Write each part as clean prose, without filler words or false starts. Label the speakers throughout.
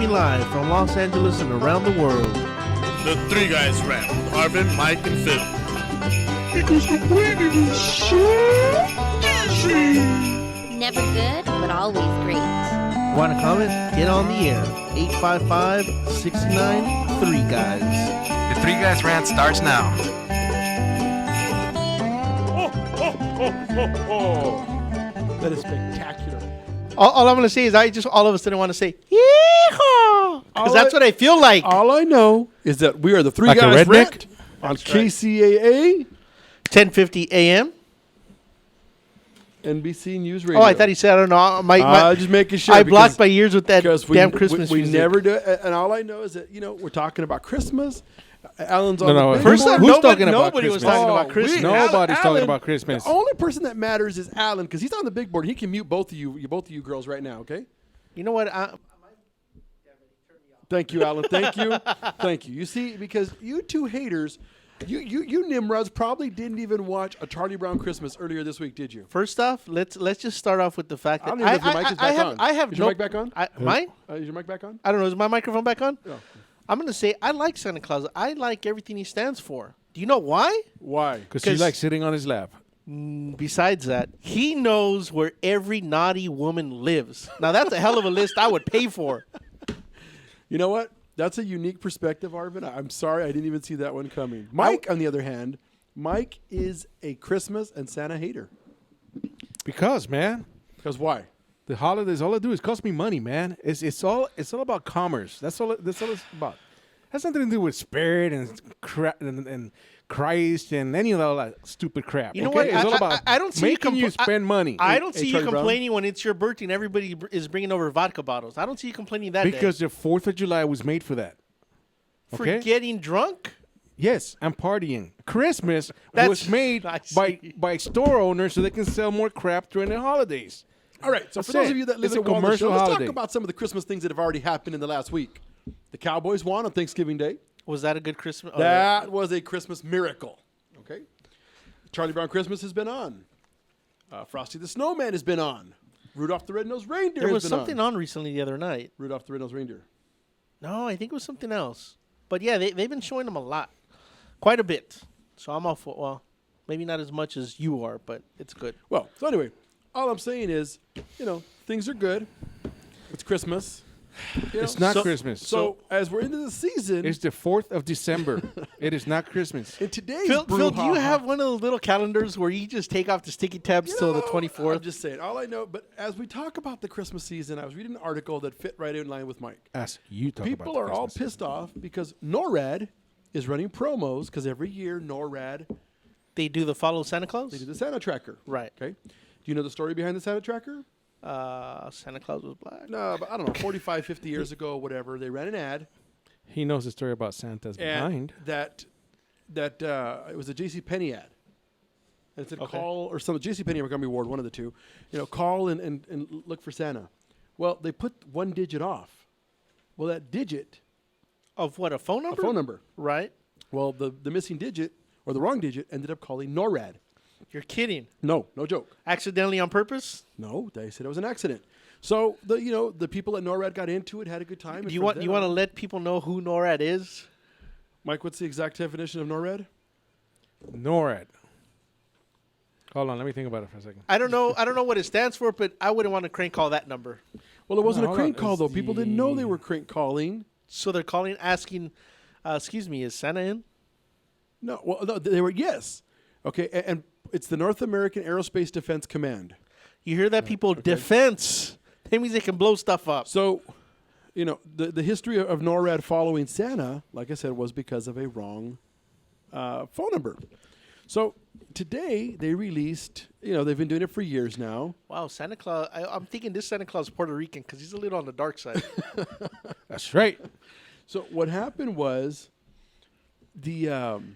Speaker 1: live from Los Angeles and around the world.
Speaker 2: The Three Guys Rant with Arvin, Mike, and Phil.
Speaker 3: Because the winning is so easy.
Speaker 4: Never good, but always great.
Speaker 1: Want to comment? Get on the air. 855-69-3-GUYS.
Speaker 5: The Three Guys Rant starts now.
Speaker 6: That is spectacular.
Speaker 1: All I'm going to say is I just all of a sudden want to say, yeehaw! Because that's what I feel like.
Speaker 6: All I know is that we are the Three
Speaker 5: Like a
Speaker 6: Guys
Speaker 5: redneck?
Speaker 6: Rant on
Speaker 1: That's right.
Speaker 6: KCAA,
Speaker 1: 10:50 a.m.
Speaker 6: NBC News Radio.
Speaker 1: Oh, I thought he said, I don't know.
Speaker 6: Just making sure.
Speaker 1: I blocked my ears with that damn Christmas
Speaker 6: we
Speaker 1: music.
Speaker 6: never do it. And all I know is that, we're talking about Christmas. Alan's on
Speaker 5: No,
Speaker 6: the
Speaker 5: first
Speaker 6: billboard.
Speaker 5: time, who's talking about
Speaker 1: nobody was
Speaker 5: Christmas?
Speaker 1: talking about Christmas.
Speaker 5: Nobody's talking
Speaker 6: Alan-
Speaker 5: about Christmas.
Speaker 6: The only person that matters is Alan because he's on the big board. He can mute both of you girls right now, okay?
Speaker 1: You know what?
Speaker 6: Thank you, Alan. Thank you. Thank you. You see, because you two haters, you Nimrods probably didn't even watch A Charlie Brown Christmas earlier this week, did you?
Speaker 1: First off, let's just start off with the fact
Speaker 6: I
Speaker 1: that
Speaker 6: don't even know if your mic is back on.
Speaker 1: I have
Speaker 6: Is your mic back on?
Speaker 1: Mine?
Speaker 6: Is your mic back on?
Speaker 1: I don't know. Is my microphone back on?
Speaker 6: No.
Speaker 1: I'm going to say I like Santa Claus. I like everything he stands for. Do you know why?
Speaker 6: Why?
Speaker 5: Because you like sitting on his lap.
Speaker 1: Besides that, he knows where every naughty woman lives. Now, that's a hell of a list I would pay for.
Speaker 6: You know what? That's a unique perspective, Arvin. I'm sorry I didn't even see that one coming. Mike, on the other hand, Mike is a Christmas and Santa hater.
Speaker 5: Because, man,
Speaker 6: Because why?
Speaker 5: the holidays, all I do is cost me money, man. It's all about commerce. That's all it's about. Has nothing to do with spirit and Christ and any of all that stupid crap.
Speaker 1: You know
Speaker 5: okay?
Speaker 1: what?
Speaker 5: It's all about
Speaker 1: I don't see
Speaker 5: making you
Speaker 1: you
Speaker 5: spend money.
Speaker 1: I don't see you
Speaker 6: Charlie Brown?
Speaker 1: complaining when it's your birthday and everybody is bringing over vodka bottles. I don't see you complaining that
Speaker 5: because
Speaker 1: day.
Speaker 5: the 4th of July was made for that.
Speaker 1: For
Speaker 5: Okay?
Speaker 1: getting drunk?
Speaker 5: Yes, I'm partying. Christmas
Speaker 1: That's-
Speaker 5: was made
Speaker 1: I see.
Speaker 5: by store owners so they can sell more crap during the holidays.
Speaker 6: All right, so for
Speaker 5: That's
Speaker 6: those
Speaker 5: it.
Speaker 6: of you that live
Speaker 5: It's a
Speaker 6: in Guam,
Speaker 5: commercial
Speaker 6: let's
Speaker 5: holiday.
Speaker 6: talk about some of the Christmas things that have already happened in the last week. The Cowboys won on Thanksgiving Day.
Speaker 1: Was that a good Christmas? Oh,
Speaker 6: That was a Christmas miracle. Okay, Charlie Brown Christmas has been on. Frosty the Snowman has been on. Rudolph the Red-Nosed Reindeer
Speaker 1: there was
Speaker 6: has been
Speaker 1: something
Speaker 6: on.
Speaker 1: on recently the other night.
Speaker 6: Rudolph the Red-Nosed Reindeer.
Speaker 1: No, I think it was something else. But yeah, they've been showing them a lot. Quite a bit. So I'm all for, well, maybe not as much as you are, but it's good.
Speaker 6: Well, so anyway, all I'm saying is, things are good. It's Christmas.
Speaker 5: It's not
Speaker 1: so-
Speaker 5: Christmas.
Speaker 6: So as we're into the season,
Speaker 5: It's the 4th of December. It is not Christmas.
Speaker 6: in today's
Speaker 1: Phil, do you
Speaker 6: brouhaha-
Speaker 1: have one of those little calendars where you just take off the sticky tabs till the 24th?
Speaker 6: I'm just saying. All I know, but as we talk about the Christmas season, I was reading an article that fit right in line with Mike.
Speaker 5: As you talk
Speaker 6: People
Speaker 5: about
Speaker 6: are all
Speaker 5: Christmas.
Speaker 6: pissed off because NORAD is running promos because every year NORAD,
Speaker 1: They do the follow Santa Claus?
Speaker 6: they do the Santa Tracker.
Speaker 1: Right.
Speaker 6: Okay. Do you know the story behind the Santa Tracker?
Speaker 1: Santa Claus was black.
Speaker 6: No, but I don't know, 45, 50 years ago, whatever. They ran an ad.
Speaker 5: He knows the story about Santa's behind.
Speaker 6: And that it was a JCPenney ad. And it said call or some JCPenney or Montgomery Ward, one of the two. Call and look for Santa. Well, they put one digit off. Well, that digit,
Speaker 1: Of what, a phone
Speaker 6: a
Speaker 1: number?
Speaker 6: phone number.
Speaker 1: Right.
Speaker 6: Well, the missing digit or the wrong digit ended up calling NORAD.
Speaker 1: You're kidding.
Speaker 6: No joke.
Speaker 1: Accidentally on purpose?
Speaker 6: No, they said it was an accident. So the people at NORAD got into it, had a good time.
Speaker 1: Do you want to let people know who NORAD is?
Speaker 6: Mike? What's the exact definition of NORAD?
Speaker 5: NORAD. Hold on, let me think about it for a second.
Speaker 1: I don't know what it stands for, but I wouldn't want to crank call that number.
Speaker 6: Well, it wasn't
Speaker 5: No,
Speaker 6: a
Speaker 5: hold on.
Speaker 6: crank call
Speaker 5: It's
Speaker 6: though. People didn't know they were crank calling.
Speaker 1: So they're calling, asking, excuse me, is Santa in?
Speaker 6: No, well, no, they were yes. Okay, and it's the North American Aerospace Defense Command.
Speaker 1: You hear that, people? Defense. That means they can blow stuff up.
Speaker 6: So, the history of NORAD following Santa, like I said, was because of a wrong phone number. So today they released, they've been doing it for years now.
Speaker 1: Wow, Santa Claus. I'm thinking this Santa Claus is Puerto Rican because he's a little on the dark side.
Speaker 5: That's right.
Speaker 6: So what happened was the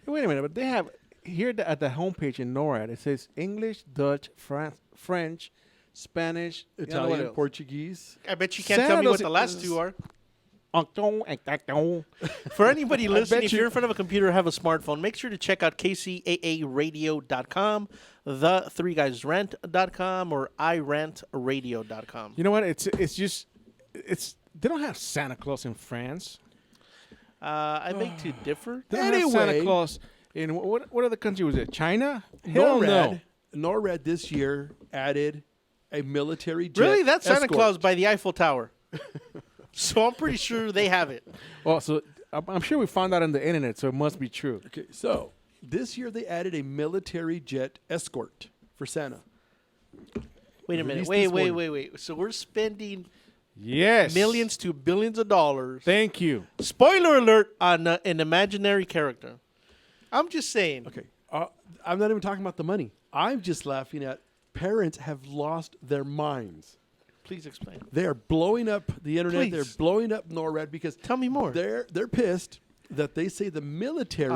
Speaker 5: Wait a minute, but they have here at the homepage in NORAD, it says English, Dutch, French, Spanish,
Speaker 6: Italian, Portuguese.
Speaker 1: I bet you can't
Speaker 5: Santa
Speaker 1: tell me what
Speaker 5: doesn't-
Speaker 1: the last two are.
Speaker 5: For
Speaker 1: For anybody listening,
Speaker 5: bet
Speaker 1: if
Speaker 5: you-
Speaker 1: you're in front of a computer or have a smartphone, make sure to check out kcaaradio.com, the3guysrant.com, or irantradio.com.
Speaker 5: You know what? It's They don't have Santa Claus in France.
Speaker 1: I beg to differ.
Speaker 5: They don't have Santa
Speaker 6: Anyway.
Speaker 5: Claus in what other country was it? China? Hell
Speaker 6: NORAD,
Speaker 5: no.
Speaker 6: NORAD this year added a military jet
Speaker 1: Really? That's Santa
Speaker 6: escort.
Speaker 1: Claus by the Eiffel Tower. So I'm pretty sure they have it.
Speaker 5: Oh, so I'm sure we found that on the internet, so it must be true.
Speaker 6: Okay, so this year they added a military jet escort for Santa.
Speaker 1: Wait a minute.
Speaker 6: Released this morning.
Speaker 1: Wait. So we're spending
Speaker 5: Yes.
Speaker 1: millions to billions of dollars.
Speaker 5: Thank you.
Speaker 1: Spoiler alert on an imaginary character. I'm just saying.
Speaker 6: Okay, I'm not even talking about the money. I'm just laughing at parents have lost their minds.
Speaker 1: Please explain.
Speaker 6: They are blowing up the internet.
Speaker 1: Please.
Speaker 6: They're blowing up NORAD because
Speaker 1: Tell me more.
Speaker 6: they're pissed that they say the military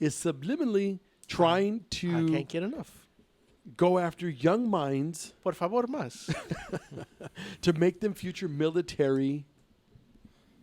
Speaker 6: is subliminally trying
Speaker 1: I
Speaker 6: to
Speaker 1: can't get enough.
Speaker 6: go after young minds
Speaker 1: Por favor, más.
Speaker 6: to make them future military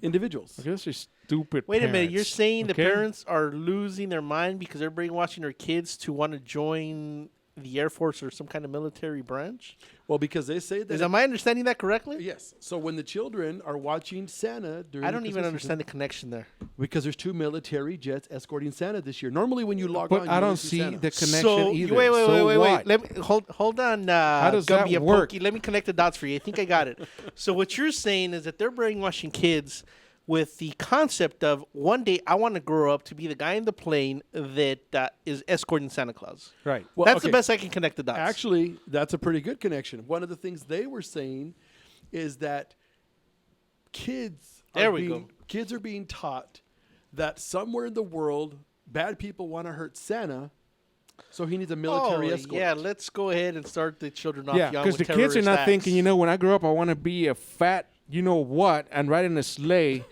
Speaker 6: individuals.
Speaker 5: Okay, those are stupid.
Speaker 1: Wait a minute.
Speaker 5: parents,
Speaker 1: You're saying the
Speaker 5: okay?
Speaker 1: parents are losing their mind because they're brainwashing their kids to want to join the Air Force or some kind of military branch?
Speaker 6: Well, because they say that.
Speaker 1: Am I understanding that correctly?
Speaker 6: Yes. So when the children are watching Santa during
Speaker 1: I
Speaker 6: the
Speaker 1: don't even
Speaker 6: Christmas
Speaker 1: understand the connection there.
Speaker 6: season, because there's 2 military jets escorting Santa this year. Normally, when you log
Speaker 5: But
Speaker 6: on,
Speaker 5: I
Speaker 6: you
Speaker 5: don't
Speaker 6: see
Speaker 5: see
Speaker 6: Santa.
Speaker 5: the connection
Speaker 1: So
Speaker 5: either.
Speaker 1: wait.
Speaker 5: So what?
Speaker 1: Let me hold on.
Speaker 5: How does
Speaker 1: Gumby
Speaker 5: that
Speaker 1: and
Speaker 5: work?
Speaker 1: Pokey. Let me connect the dots for you. I think I got it. So what you're saying is that they're brainwashing kids with the concept of one day I want to grow up to be the guy in the plane that is escorting Santa Claus.
Speaker 5: Right.
Speaker 6: Well,
Speaker 1: That's
Speaker 6: okay.
Speaker 1: the best I can connect the dots.
Speaker 6: Actually, that's a pretty good connection. One of the things they were saying is that kids are being taught that somewhere in the world bad people want to hurt Santa, so he needs a military escort.
Speaker 1: Yeah, let's go ahead and start the children off
Speaker 5: Yeah,
Speaker 1: young
Speaker 5: because
Speaker 1: with
Speaker 5: the kids are
Speaker 1: terrorist
Speaker 5: not
Speaker 1: acts.
Speaker 5: thinking, you know, when I grow up, I want to be a fat, you know what, and ride in a sleigh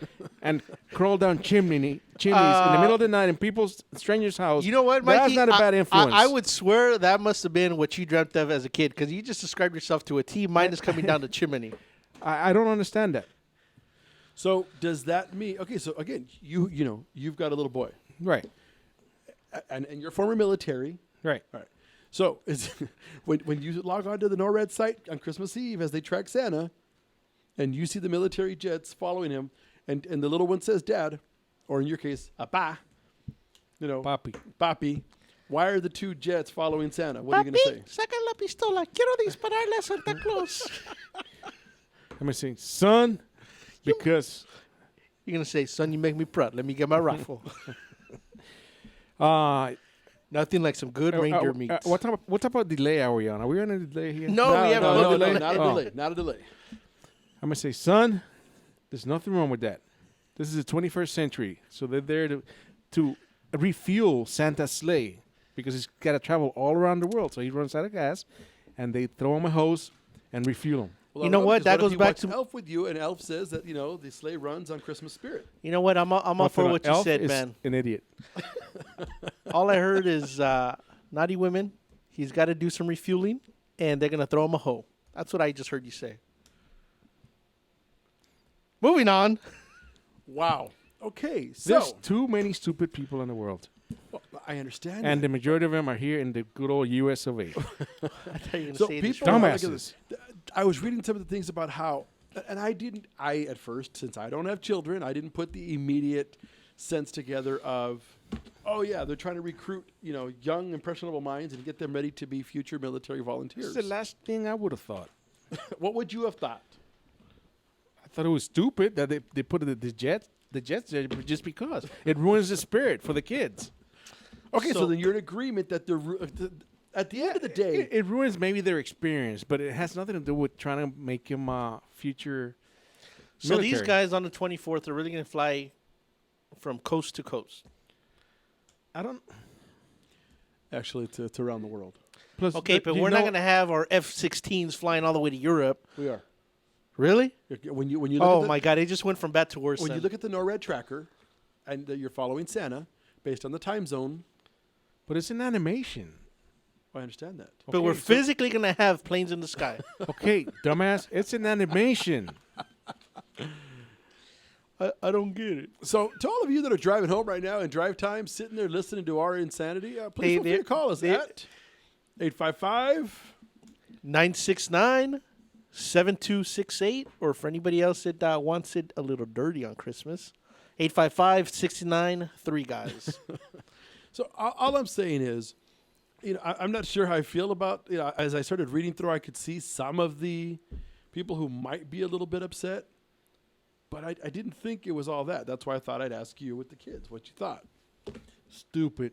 Speaker 5: and crawl down chimneys in the middle of the night in people's strangers' house.
Speaker 1: You know what,
Speaker 5: That's
Speaker 1: Mikey?
Speaker 5: not a bad influence.
Speaker 1: I would swear that must have been what you dreamt of as a kid, because you just described yourself to a T. Mine is coming down the chimney.
Speaker 5: I don't understand that.
Speaker 6: So does that mean? Okay, so again, you've got a little boy,
Speaker 5: Right.
Speaker 6: and you're former military.
Speaker 5: Right.
Speaker 6: All right. So when you log on to the NORAD site on Christmas Eve as they track Santa, and you see the military jets following him, and the little one says "Dad," or in your case, "Apá," Papi. Why are the 2 jets following Santa? What are you going to say?
Speaker 1: Saca la pistola. Quiero dispararle a Santa Claus.
Speaker 5: I'm going to say, son, because
Speaker 1: You're going to say, son, you make me proud. Let me get my rifle. Nothing like some good reindeer meat.
Speaker 5: what type of delay are we on? Are we on a delay here?
Speaker 1: No, we have
Speaker 6: no,
Speaker 1: no delay.
Speaker 6: not a
Speaker 5: Oh.
Speaker 6: delay. Not a delay.
Speaker 5: I'm going to say, son, there's nothing wrong with that. This is the 21st century. So they're there to refuel Santa's sleigh because he's got to travel all around the world. So he runs out of gas, and they throw him a hose and refuel him.
Speaker 6: Well,
Speaker 1: You
Speaker 6: I
Speaker 1: know
Speaker 6: love
Speaker 1: what?
Speaker 6: because
Speaker 1: That
Speaker 6: if
Speaker 1: goes
Speaker 6: he
Speaker 1: back
Speaker 6: watches
Speaker 1: to-
Speaker 6: Elf with you, and Elf says that the sleigh runs on Christmas spirit.
Speaker 1: You know what? I'm all for what you
Speaker 5: Elf
Speaker 1: said,
Speaker 5: is
Speaker 1: man.
Speaker 5: an idiot.
Speaker 1: All I heard is naughty women. He's got to do some refueling, and they're going to throw him a hoe. That's what I just heard you say. Moving on.
Speaker 6: Wow. Okay, so
Speaker 5: There's too many stupid people in the world.
Speaker 6: well, I understand.
Speaker 5: And
Speaker 6: that.
Speaker 5: the majority of them are here in the good old U.S. of A.
Speaker 1: I thought you were going to
Speaker 6: So
Speaker 1: say
Speaker 6: people
Speaker 1: this.
Speaker 6: are
Speaker 5: Dumbasses.
Speaker 6: I was reading some of the things about how, and I at first, since I don't have children, I didn't put the immediate sense together of, oh yeah, they're trying to recruit, young impressionable minds and get them ready to be future military
Speaker 5: This
Speaker 6: volunteers.
Speaker 5: is the last thing I would have thought.
Speaker 6: What would you have thought?
Speaker 5: I thought it was stupid that they put the jets there just because it ruins the spirit for the kids.
Speaker 6: Okay, so
Speaker 1: So-
Speaker 6: then you're in agreement that at the end of the day,
Speaker 5: It ruins maybe their experience, but it has nothing to do with trying to make him future.
Speaker 1: So these
Speaker 5: military.
Speaker 1: guys on the 24th are really going to fly from coast to coast.
Speaker 5: I don't.
Speaker 6: actually, it's around the world.
Speaker 5: Plus,
Speaker 1: Okay, but we're not going to have our F-16s flying all the way to Europe.
Speaker 6: We are.
Speaker 1: Really?
Speaker 6: When you look
Speaker 1: Oh,
Speaker 6: at the,
Speaker 1: my God. It just went from bad to worse.
Speaker 6: when you
Speaker 1: then.
Speaker 6: look at the NORAD tracker, and you're following Santa based on the time zone.
Speaker 5: But it's an animation.
Speaker 6: I understand that.
Speaker 1: But we're physically going to have planes in the sky.
Speaker 5: Okay, dumbass. It's an animation.
Speaker 1: I don't get it.
Speaker 6: So, to all of you that are driving home right now in drive time, sitting there listening to our insanity, please feel free to call us at 855.
Speaker 1: 969 7268, or for anybody else that wants it a little dirty on Christmas, 855-69 3 guys.
Speaker 6: So all I'm saying is, I'm not sure how I feel about, as I started reading through, I could see some of the people who might be a little bit upset, but I didn't think it was all that. That's why I thought I'd ask you with the kids what you thought.
Speaker 5: Stupid.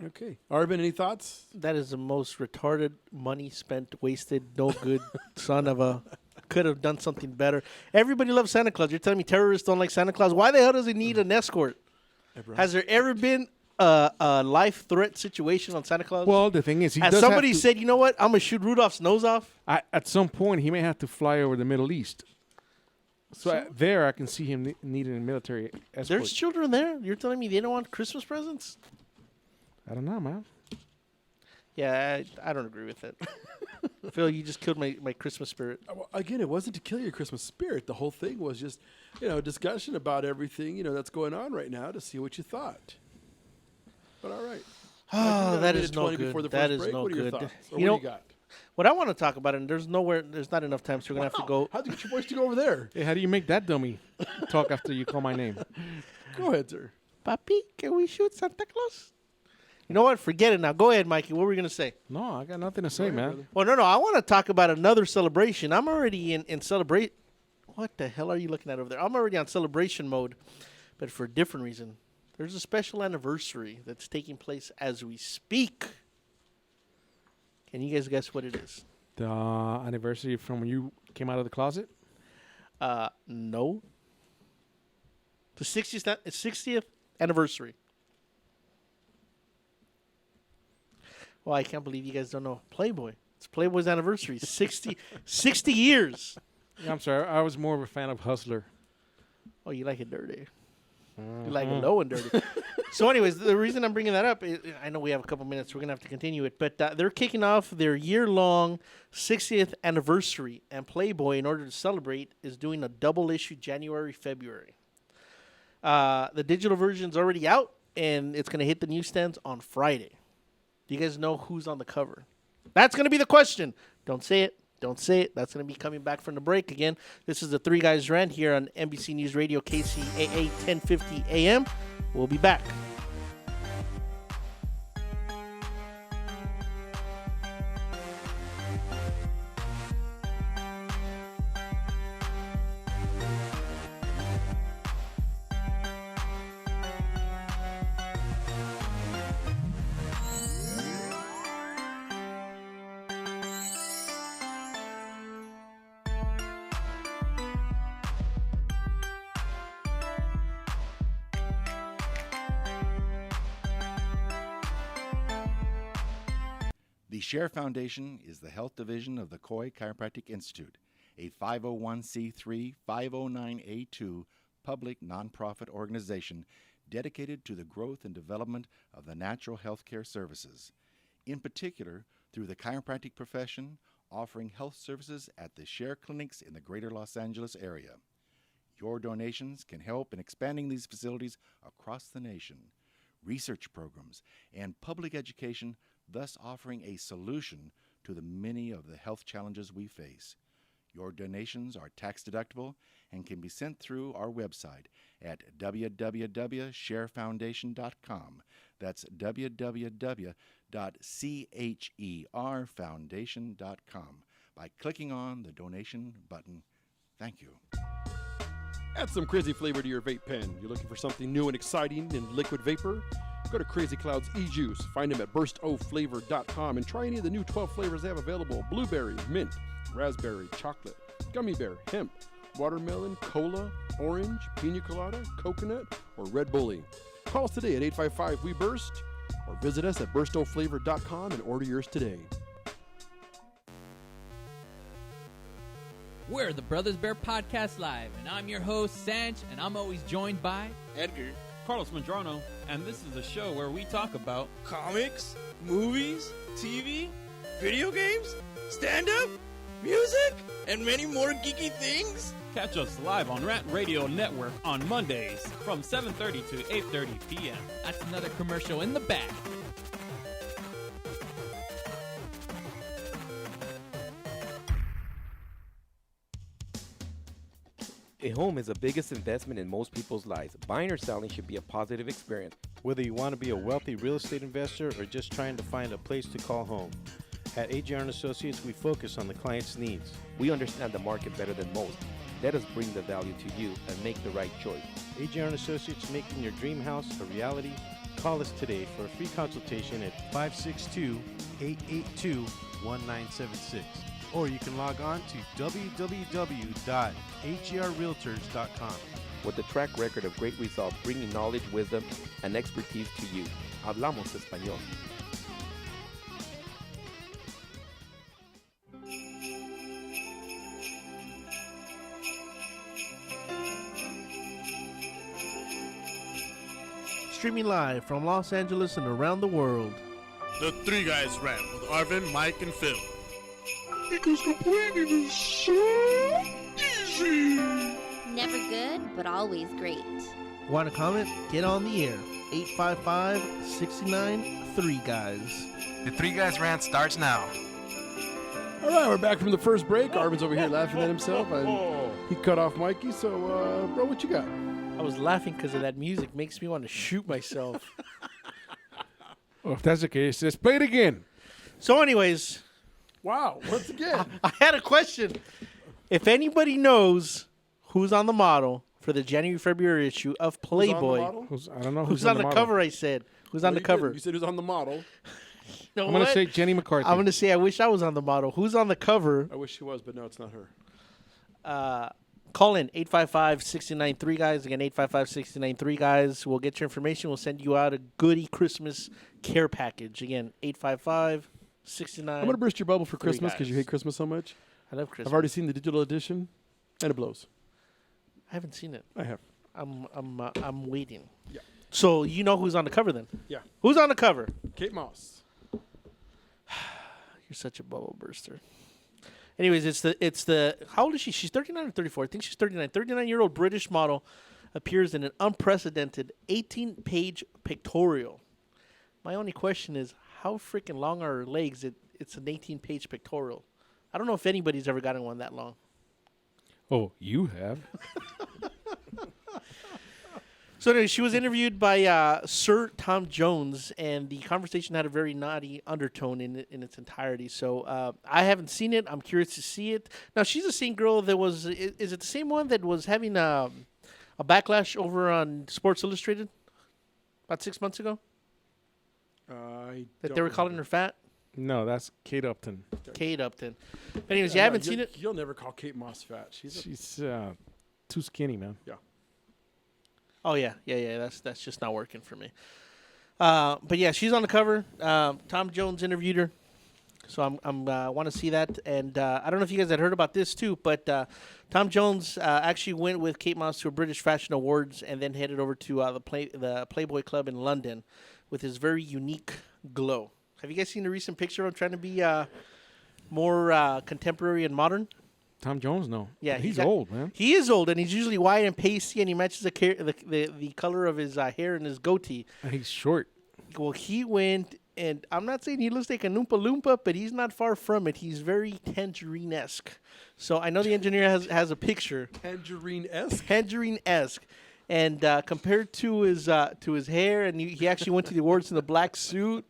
Speaker 6: Okay. Arvin, any thoughts?
Speaker 1: That is the most retarded money spent, wasted, no good son of a. Could have done something better. Everybody loves Santa Claus. You're telling me terrorists don't like Santa Claus? Why the hell does he need an escort? Has there ever been a life threat situation on Santa Claus?
Speaker 5: Well, the thing is, he
Speaker 1: Has
Speaker 5: does
Speaker 1: somebody
Speaker 5: have to,
Speaker 1: said, you know what, I'm going to shoot Rudolph's nose off?
Speaker 5: at some point, he may have to fly over the Middle East. So I can see him needing a military escort.
Speaker 1: There's children there. You're telling me they don't want Christmas presents?
Speaker 5: I don't know, man.
Speaker 1: Yeah, I don't agree with it. Phil, you just killed my Christmas spirit.
Speaker 6: Well, again, it wasn't to kill your Christmas spirit. The whole thing was just, discussion about everything, that's going on right now to see what you thought. But all right.
Speaker 1: Oh, that is no
Speaker 6: 20
Speaker 1: good.
Speaker 6: before the
Speaker 1: That
Speaker 6: first
Speaker 1: is
Speaker 6: break.
Speaker 1: no
Speaker 6: What are your
Speaker 1: good.
Speaker 6: thoughts? Or
Speaker 1: You
Speaker 6: what
Speaker 1: know,
Speaker 6: do you got?
Speaker 1: what I want to talk about, and there's not enough time, so we're going to have to go.
Speaker 6: How'd you get your voice to go over there?
Speaker 5: Hey, how do you make that dummy talk after you call my name?
Speaker 6: Go ahead, sir.
Speaker 1: Papi, can we shoot Santa Claus? You know what? Forget it now. Go ahead, Mikey. What were we going to say?
Speaker 5: No, I got nothing to say, man.
Speaker 1: Well, no. I want to talk about another celebration. I'm already in celebrate. What the hell are you looking at over there? I'm already on celebration mode, but for a different reason. There's a special anniversary that's taking place as we speak. Can you guys guess what it is?
Speaker 5: The anniversary from when you came out of the closet?
Speaker 1: No. The 60th anniversary. Well, I can't believe you guys don't know Playboy. It's Playboy's anniversary. 60 years.
Speaker 5: Yeah, I'm sorry. I was more of a fan of Hustler.
Speaker 1: Oh, you like it dirty. You like it low and dirty. So anyways, the reason I'm bringing that up is, I know we have a couple minutes. We're going to have to continue it. But they're kicking off their year-long 60th anniversary. And Playboy, in order to celebrate, is doing a double issue January, February. The digital version's already out, and it's going to hit the newsstands on Friday. Do you guys know who's on the cover? That's going to be the question. Don't say it. Don't say it. That's going to be coming back from the break again. This is the Three Guys Rant here on NBC News Radio, KCAA 1050 AM. We'll be back.
Speaker 7: The Share Foundation is the health division of the Coy Chiropractic Institute, a 501c3 509A2 public nonprofit organization dedicated to the growth and development of the natural health care services, in particular through the chiropractic profession, offering health services at the Share clinics in the greater Los Angeles area. Your donations can help in expanding these facilities across the nation, research programs, and public education, thus offering a solution to the many of the health challenges we face. Your donations are tax deductible and can be sent through our website at www.sharefoundation.com. That's www.cherfoundation.com by clicking on the donation button. Thank you.
Speaker 6: Add some crazy flavor to your vape pen. You're looking for something new and exciting in liquid vapor? Go to Crazy Cloud's e-juice. Find them at burstoflavor.com and try any of the new 12 flavors they have available. Blueberry, mint, raspberry, chocolate, gummy bear, hemp, watermelon, cola, orange, pina colada, coconut, or red bully. Call us today at 855-WE-BURST or visit us at burstoflavor.com and order yours today.
Speaker 8: We're the Brothers Bear Podcast Live, and I'm your host, Sanch, and I'm always joined by
Speaker 9: Edgar,
Speaker 10: Carlos Medrano, and this is a show where we talk about
Speaker 9: comics, movies, TV, video games, stand-up, music, and many more geeky things.
Speaker 10: Catch us live on Rant Radio Network on Mondays from 7:30 to 8:30 p.m.
Speaker 8: That's another commercial in the back.
Speaker 11: A home is the biggest investment in most people's lives. Buying or selling should be a positive experience.
Speaker 12: Whether you want to be a wealthy real estate investor or just trying to find a place to call home. At AJR & Associates, we focus on the client's needs.
Speaker 11: We understand the market better than most. Let us bring the value to you and make the right choice.
Speaker 12: AJR & Associates, making your dream house a reality. Call us today for a free consultation at 562-882-1976. Or you can log on to www.agrrealtors.com.
Speaker 11: With a track record of great results, bringing knowledge, wisdom, and expertise to you. Hablamos español.
Speaker 1: Streaming live from Los Angeles and around the world.
Speaker 2: The Three Guys Rant with Arvin, Mike, and Phil.
Speaker 3: Because complaining is so easy.
Speaker 4: Never good, but always great.
Speaker 1: Want to comment? Get on the air. 855-69-3-Guys.
Speaker 13: The Three Guys Rant starts now.
Speaker 6: All right, we're back from the first break. Arvin's over here laughing at himself, and he cut off Mikey. So, bro, what you got?
Speaker 1: I was laughing because of that music. Makes me want to shoot myself.
Speaker 5: Well, if that's the case, let's play it again.
Speaker 1: So, anyways.
Speaker 6: Wow, once again.
Speaker 1: I had a question. If anybody knows who's on the model for the January-February issue of Playboy.
Speaker 6: I
Speaker 5: don't know
Speaker 1: who's on the cover, I said. Who's on the cover?
Speaker 6: You said who's on the model.
Speaker 1: You know
Speaker 5: I'm going to say Jenny McCarthy.
Speaker 1: I'm going to say I wish I was on the model. Who's on the cover?
Speaker 6: I wish she was, but no, it's not her.
Speaker 1: Call in 855-69-3-Guys. Again, 855-69-3-Guys. We'll get your information. We'll send you out a goodie Christmas care package. Again, 855-69.
Speaker 6: I'm going to burst your bubble for Christmas because you hate Christmas so much.
Speaker 1: I love Christmas.
Speaker 6: I've already seen the digital edition, and it blows.
Speaker 1: I haven't seen it.
Speaker 6: I have.
Speaker 1: I'm waiting.
Speaker 6: Yeah.
Speaker 1: So you know who's on the cover then?
Speaker 6: Yeah.
Speaker 1: Who's on the cover?
Speaker 6: Kate Moss.
Speaker 1: You're such a bubble burster. Anyways, it's the how old is she? She's 39 or 34. I think she's 39. 39-year-old British model appears in an unprecedented 18-page pictorial. My only question is, how freaking long are her legs? It's an 18-page pictorial. I don't know if anybody's ever gotten one that long.
Speaker 5: Oh, you have.
Speaker 1: So anyway, she was interviewed by Sir Tom Jones, and the conversation had a very naughty undertone in its entirety. So I haven't seen it. I'm curious to see it. Now, she's the same girl that was... Is it the same one that was having a backlash over on Sports Illustrated about 6 months ago? That they were calling her fat?
Speaker 5: No, that's Kate Upton.
Speaker 1: Kate Upton. Anyways, you haven't seen it?
Speaker 6: You'll never call Kate Moss fat. She's
Speaker 5: too skinny, man.
Speaker 6: Yeah.
Speaker 1: Oh, yeah. That's just not working for me. But, yeah, she's on the cover. Tom Jones interviewed her. So I'm want to see that. And I don't know if you guys had heard about this, too, but Tom Jones actually went with Kate Moss to a British Fashion Awards and then headed over to the Playboy Club in London with his very unique glow. Have you guys seen the recent picture of him trying to be more contemporary and modern?
Speaker 5: Tom Jones, no.
Speaker 1: Yeah,
Speaker 5: he's old, man.
Speaker 1: He is old, and he's usually white and pasty, and he matches the color of his hair and his goatee.
Speaker 5: And he's short.
Speaker 1: Well, he went, and I'm not saying he looks like a Oompa Loompa, but he's not far from it. He's very Tangerine-esque. So I know the engineer has a picture.
Speaker 6: Tangerine-esque?
Speaker 1: Tangerine-esque. And compared to his hair, and he actually went to the awards in a black suit.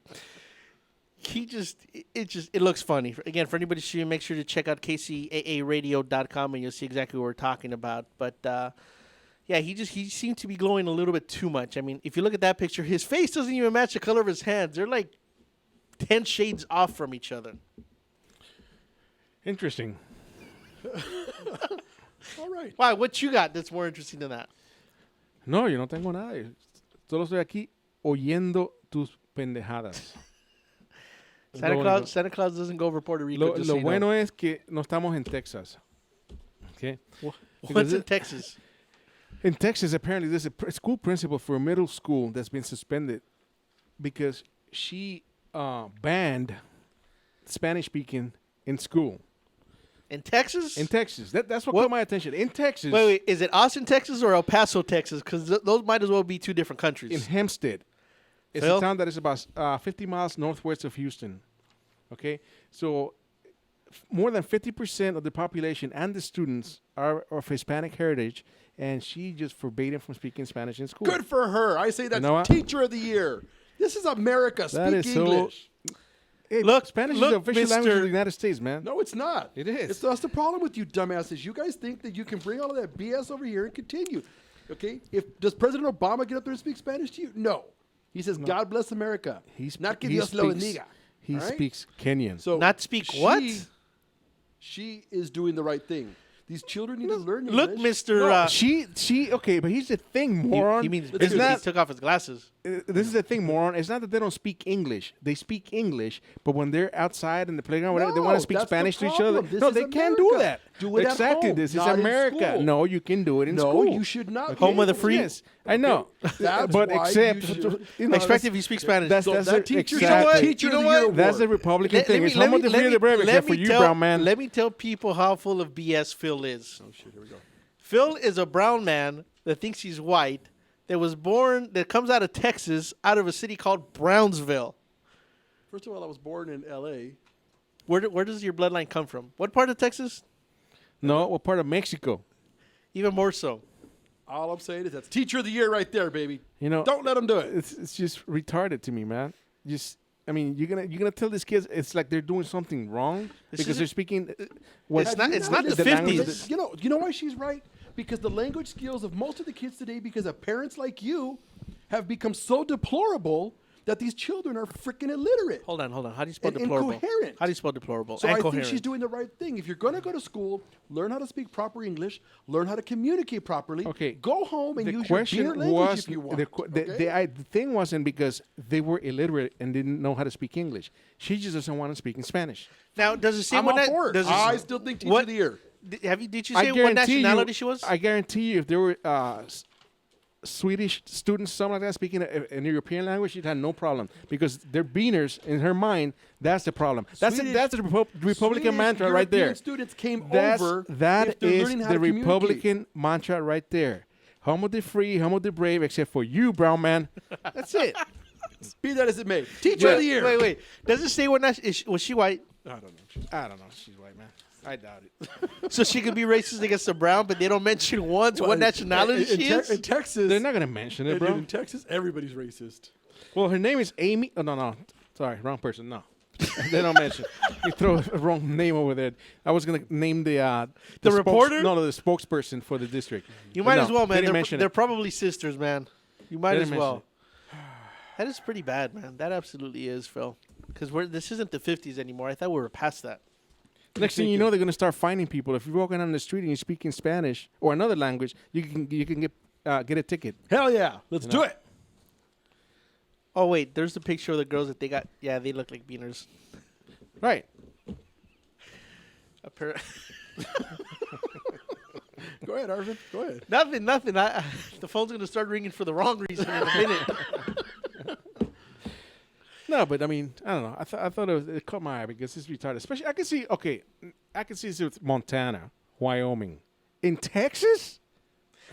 Speaker 1: It looks funny. Again, for anybody streaming, make sure to check out kcaaradio.com and you'll see exactly what we're talking about. But yeah, he seemed to be glowing a little bit too much. I mean, if you look at that picture, his face doesn't even match the color of his hands. They're like 10 shades off from each other.
Speaker 5: Interesting.
Speaker 6: All right.
Speaker 1: Why? What you got that's more interesting than that?
Speaker 5: No, yo no tengo nada. Solo estoy aquí oyendo tus pendejadas.
Speaker 1: Santa Claus doesn't go over Puerto Rico.
Speaker 5: Lo bueno es que no estamos en Texas. Okay?
Speaker 1: What's in Texas?
Speaker 5: In Texas, apparently, there's a school principal for a middle school that's been suspended because she banned Spanish speaking in school.
Speaker 1: In Texas?
Speaker 5: In Texas. That's what caught my attention. In Texas.
Speaker 1: Wait. Is it Austin, Texas or El Paso, Texas? Because those might as well be two different countries.
Speaker 5: In Hempstead. It's a town that is about 50 miles northwest of Houston. Okay? So more than 50% of the population and the students are of Hispanic heritage, and she just forbade him from speaking Spanish in school.
Speaker 6: Good for her. I say that's
Speaker 5: know what?
Speaker 6: Teacher of the Year. This is America.
Speaker 5: That
Speaker 6: Speak
Speaker 5: is
Speaker 6: English.
Speaker 5: Hey,
Speaker 1: Look,
Speaker 5: Spanish
Speaker 1: look,
Speaker 5: is the official language of
Speaker 1: Mr.
Speaker 5: the United States, man.
Speaker 6: No, it's not.
Speaker 5: It is.
Speaker 6: That's the problem with you dumbasses. You guys think that you can bring all of that BS over here and continue. Okay? Does President Obama get up there and speak Spanish to you? No. He says, God bless America. Not que Dios lo bendiga.
Speaker 5: He
Speaker 6: All right?
Speaker 5: speaks Kenyan.
Speaker 6: So
Speaker 1: Not speak what?
Speaker 6: She is doing the right thing. These children need to learn
Speaker 1: Look,
Speaker 6: English.
Speaker 1: Mr.
Speaker 5: She okay, but here's the thing, moron.
Speaker 1: He means
Speaker 5: it's
Speaker 1: he
Speaker 5: not.
Speaker 1: took off his glasses.
Speaker 5: This is the thing, moron. It's not that they don't speak English. They speak English, but when they're outside in the playground, whatever, they want to speak
Speaker 6: that's the
Speaker 5: Spanish to each other.
Speaker 6: problem. This
Speaker 5: No,
Speaker 6: is
Speaker 5: they can't do
Speaker 6: America.
Speaker 5: that.
Speaker 6: Do it at
Speaker 5: exactly.
Speaker 6: home,
Speaker 5: This is
Speaker 6: not in
Speaker 5: America.
Speaker 6: school.
Speaker 5: No, you can do it in
Speaker 6: No,
Speaker 5: school.
Speaker 6: you should not.
Speaker 1: Home of the free.
Speaker 5: Yes, I know.
Speaker 6: That's
Speaker 5: but
Speaker 6: why
Speaker 5: except,
Speaker 6: you should-
Speaker 5: you know,
Speaker 1: Expect
Speaker 5: that's-
Speaker 1: if you speak Spanish.
Speaker 5: That's,
Speaker 6: So
Speaker 5: that's
Speaker 6: that
Speaker 5: a-
Speaker 6: teacher-
Speaker 5: exactly.
Speaker 6: Teacher of the Year
Speaker 5: That's the
Speaker 6: award.
Speaker 5: Republican thing. It's home of the free of the brave, except for you, brown man.
Speaker 1: Let me tell people how full of BS Phil is.
Speaker 6: Oh, shit. Here we go.
Speaker 1: Phil is a brown man that thinks he's white, that comes out of Texas, out of a city called Brownsville.
Speaker 6: First of all, I was born in L.A.
Speaker 1: Where does your bloodline come from? What part of Texas?
Speaker 5: No, what part of Mexico?
Speaker 1: Even more so.
Speaker 6: All I'm saying is that's Teacher of the Year right there, baby.
Speaker 5: You know,
Speaker 6: Don't let them do it.
Speaker 5: It's just retarded to me, man. I mean, you're gonna tell these kids it's like they're doing something wrong because they're speaking.
Speaker 1: It's not the
Speaker 5: language
Speaker 1: 50s.
Speaker 6: You know why she's right? Because the language skills of most of the kids today, because of parents like you, have become so deplorable that these children are freaking illiterate.
Speaker 1: Hold on. How do you spell
Speaker 6: And
Speaker 1: deplorable?
Speaker 6: incoherent.
Speaker 1: How do you spell deplorable?
Speaker 6: So
Speaker 1: And
Speaker 6: I think
Speaker 1: coherent.
Speaker 6: she's doing the right thing. If you're going to go to school, learn how to speak proper English, learn how to communicate properly.
Speaker 5: Okay.
Speaker 6: Go home and
Speaker 5: The
Speaker 6: use your
Speaker 5: question
Speaker 6: dear language
Speaker 5: was
Speaker 6: if you want.
Speaker 5: the thing wasn't because they were illiterate and didn't know how to speak English. She just doesn't want to speak in Spanish.
Speaker 1: Now, does it say
Speaker 6: I'm
Speaker 1: what
Speaker 6: all for it.
Speaker 1: does it
Speaker 6: I
Speaker 1: say-
Speaker 6: still think Teacher
Speaker 1: what-
Speaker 6: of the Year.
Speaker 1: Did you say what nationality she was?
Speaker 5: I guarantee you, if there were Swedish students, something like that, speaking an European language, she'd have no problem because they're beaners in her mind. That's the problem. That's the Republican
Speaker 6: Swedish
Speaker 5: mantra right
Speaker 6: European
Speaker 5: there.
Speaker 6: students came
Speaker 5: That's,
Speaker 6: over
Speaker 5: that
Speaker 6: if they're
Speaker 5: is
Speaker 6: learning how
Speaker 5: the
Speaker 6: to communicate.
Speaker 5: Republican mantra right there. Home of the free, home of the brave, except for you, brown man. That's it.
Speaker 6: Be that as it may. Teacher of the Year.
Speaker 1: Wait. Does it say what was she white?
Speaker 5: I don't know. She's white, man. I doubt it.
Speaker 1: So she could be racist against the brown, but they don't mention once what nationality she is?
Speaker 6: In Texas,
Speaker 5: They're not gonna mention it, bro.
Speaker 6: In Texas, everybody's racist.
Speaker 5: Well, her name is Amy. Oh, no. Sorry, wrong person. No. They don't mention. You throw a wrong name over there. I was going to name the
Speaker 1: reporter?
Speaker 5: No, the spokesperson for the district.
Speaker 1: You
Speaker 5: But
Speaker 1: might
Speaker 5: no,
Speaker 1: as well,
Speaker 5: they
Speaker 1: man.
Speaker 5: didn't mention
Speaker 1: They're
Speaker 5: it.
Speaker 1: probably sisters, man. You might
Speaker 5: They
Speaker 1: as
Speaker 5: didn't
Speaker 1: well. That is pretty bad, man. That absolutely is, Phil. Because this isn't the 50s anymore. I thought we were past that.
Speaker 5: Next thing you know, they're going to start finding people. If you're walking on the street and you're speaking Spanish or another language, you can get a ticket.
Speaker 6: Hell yeah. Let's do it.
Speaker 1: Oh, wait. There's the picture of the girls that they got. Yeah, they look like beaners.
Speaker 5: Right.
Speaker 6: Go ahead, Arvin. Go ahead.
Speaker 1: Nothing. The phone's going to start ringing for the wrong reason in a minute.
Speaker 5: No, but I mean, I don't know. I thought it caught my eye because it's retarded. Especially, I can see this with Montana, Wyoming. In Texas?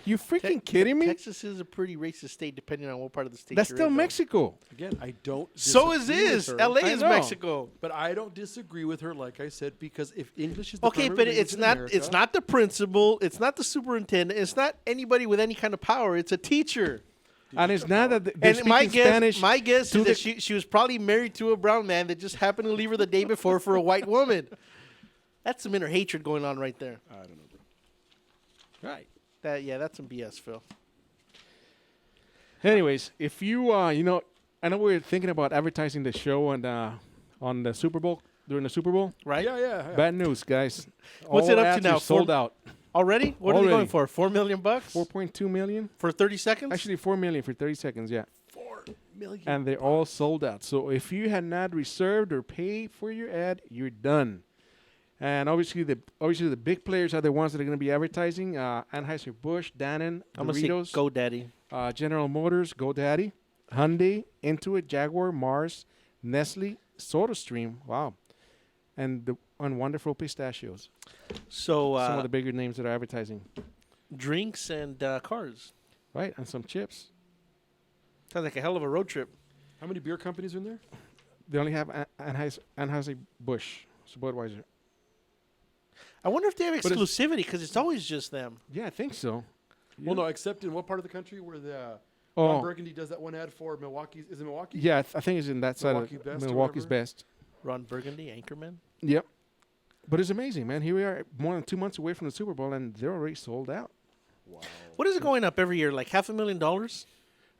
Speaker 5: You freaking kidding me?
Speaker 1: Texas is a pretty racist state, depending on what part of the state
Speaker 5: That's
Speaker 1: you're
Speaker 5: still
Speaker 1: in, though.
Speaker 5: Mexico.
Speaker 6: Again, I don't
Speaker 1: So is
Speaker 6: disagree with
Speaker 1: this.
Speaker 6: her.
Speaker 1: LA
Speaker 5: I
Speaker 1: is
Speaker 5: know.
Speaker 1: Mexico.
Speaker 6: But I don't disagree with her, like I said, because if English is the
Speaker 1: Okay,
Speaker 6: primary
Speaker 1: but
Speaker 6: language
Speaker 1: it's
Speaker 6: in
Speaker 1: not.
Speaker 6: America,
Speaker 1: It's not the principal. It's not the superintendent. It's not anybody with any kind of power. It's a teacher.
Speaker 5: And it's not that they're
Speaker 1: And my
Speaker 5: speaking
Speaker 1: guess,
Speaker 5: Spanish.
Speaker 1: my guess
Speaker 5: to
Speaker 1: is that
Speaker 5: the-
Speaker 1: she was probably married to a brown man that just happened to leave her the day before for a white woman. That's some inner hatred going on right there.
Speaker 6: I don't know, bro.
Speaker 1: Right. That's some BS, Phil.
Speaker 5: Anyways, if you I know we're thinking about advertising the show and on the Super Bowl during the Super Bowl.
Speaker 1: Right?
Speaker 6: Yeah.
Speaker 5: Bad news, guys.
Speaker 1: What's
Speaker 5: All
Speaker 1: it up to
Speaker 5: ads
Speaker 1: now?
Speaker 5: are sold out.
Speaker 1: Already? What are they going for? $4 million?
Speaker 5: 4.2 million
Speaker 1: For 30 seconds?
Speaker 5: Actually, 4 million for 30 seconds. Yeah.
Speaker 6: 4 million.
Speaker 5: And they're all sold out. So if you had not reserved or paid for your ad, you're done. And obviously the big players are the ones that are going to be advertising. Anheuser-Busch, Danone,
Speaker 1: I'm going to
Speaker 5: Doritos,
Speaker 1: say GoDaddy.
Speaker 5: General Motors, GoDaddy, Hyundai, Intuit, Jaguar, Mars, Nestle, SodaStream. Wow. And Wonderful Pistachios.
Speaker 1: So
Speaker 5: Some of the bigger names that are advertising.
Speaker 1: drinks and cars.
Speaker 5: Right, and some chips.
Speaker 1: Sounds like a hell of a road trip.
Speaker 6: How many beer companies are in there?
Speaker 5: They only have Anheuser-Busch, so Budweiser.
Speaker 1: I wonder if they have
Speaker 5: But it's-
Speaker 1: exclusivity because it's always just them.
Speaker 5: Yeah, I think so.
Speaker 6: Well, no, except in what part of the country where the
Speaker 5: Oh.
Speaker 6: Ron Burgundy does that one ad for Milwaukee? Is it Milwaukee?
Speaker 5: Yeah, I think it's in that side
Speaker 6: Milwaukee
Speaker 5: of
Speaker 6: Best or
Speaker 5: Milwaukee's
Speaker 6: whatever?
Speaker 5: best.
Speaker 1: Ron Burgundy, Anchorman.
Speaker 5: Yep. But it's amazing, man. Here we are, more than 2 months away from the Super Bowl, and they're already sold out.
Speaker 6: Wow.
Speaker 1: What is it going up every year? Like $500,000?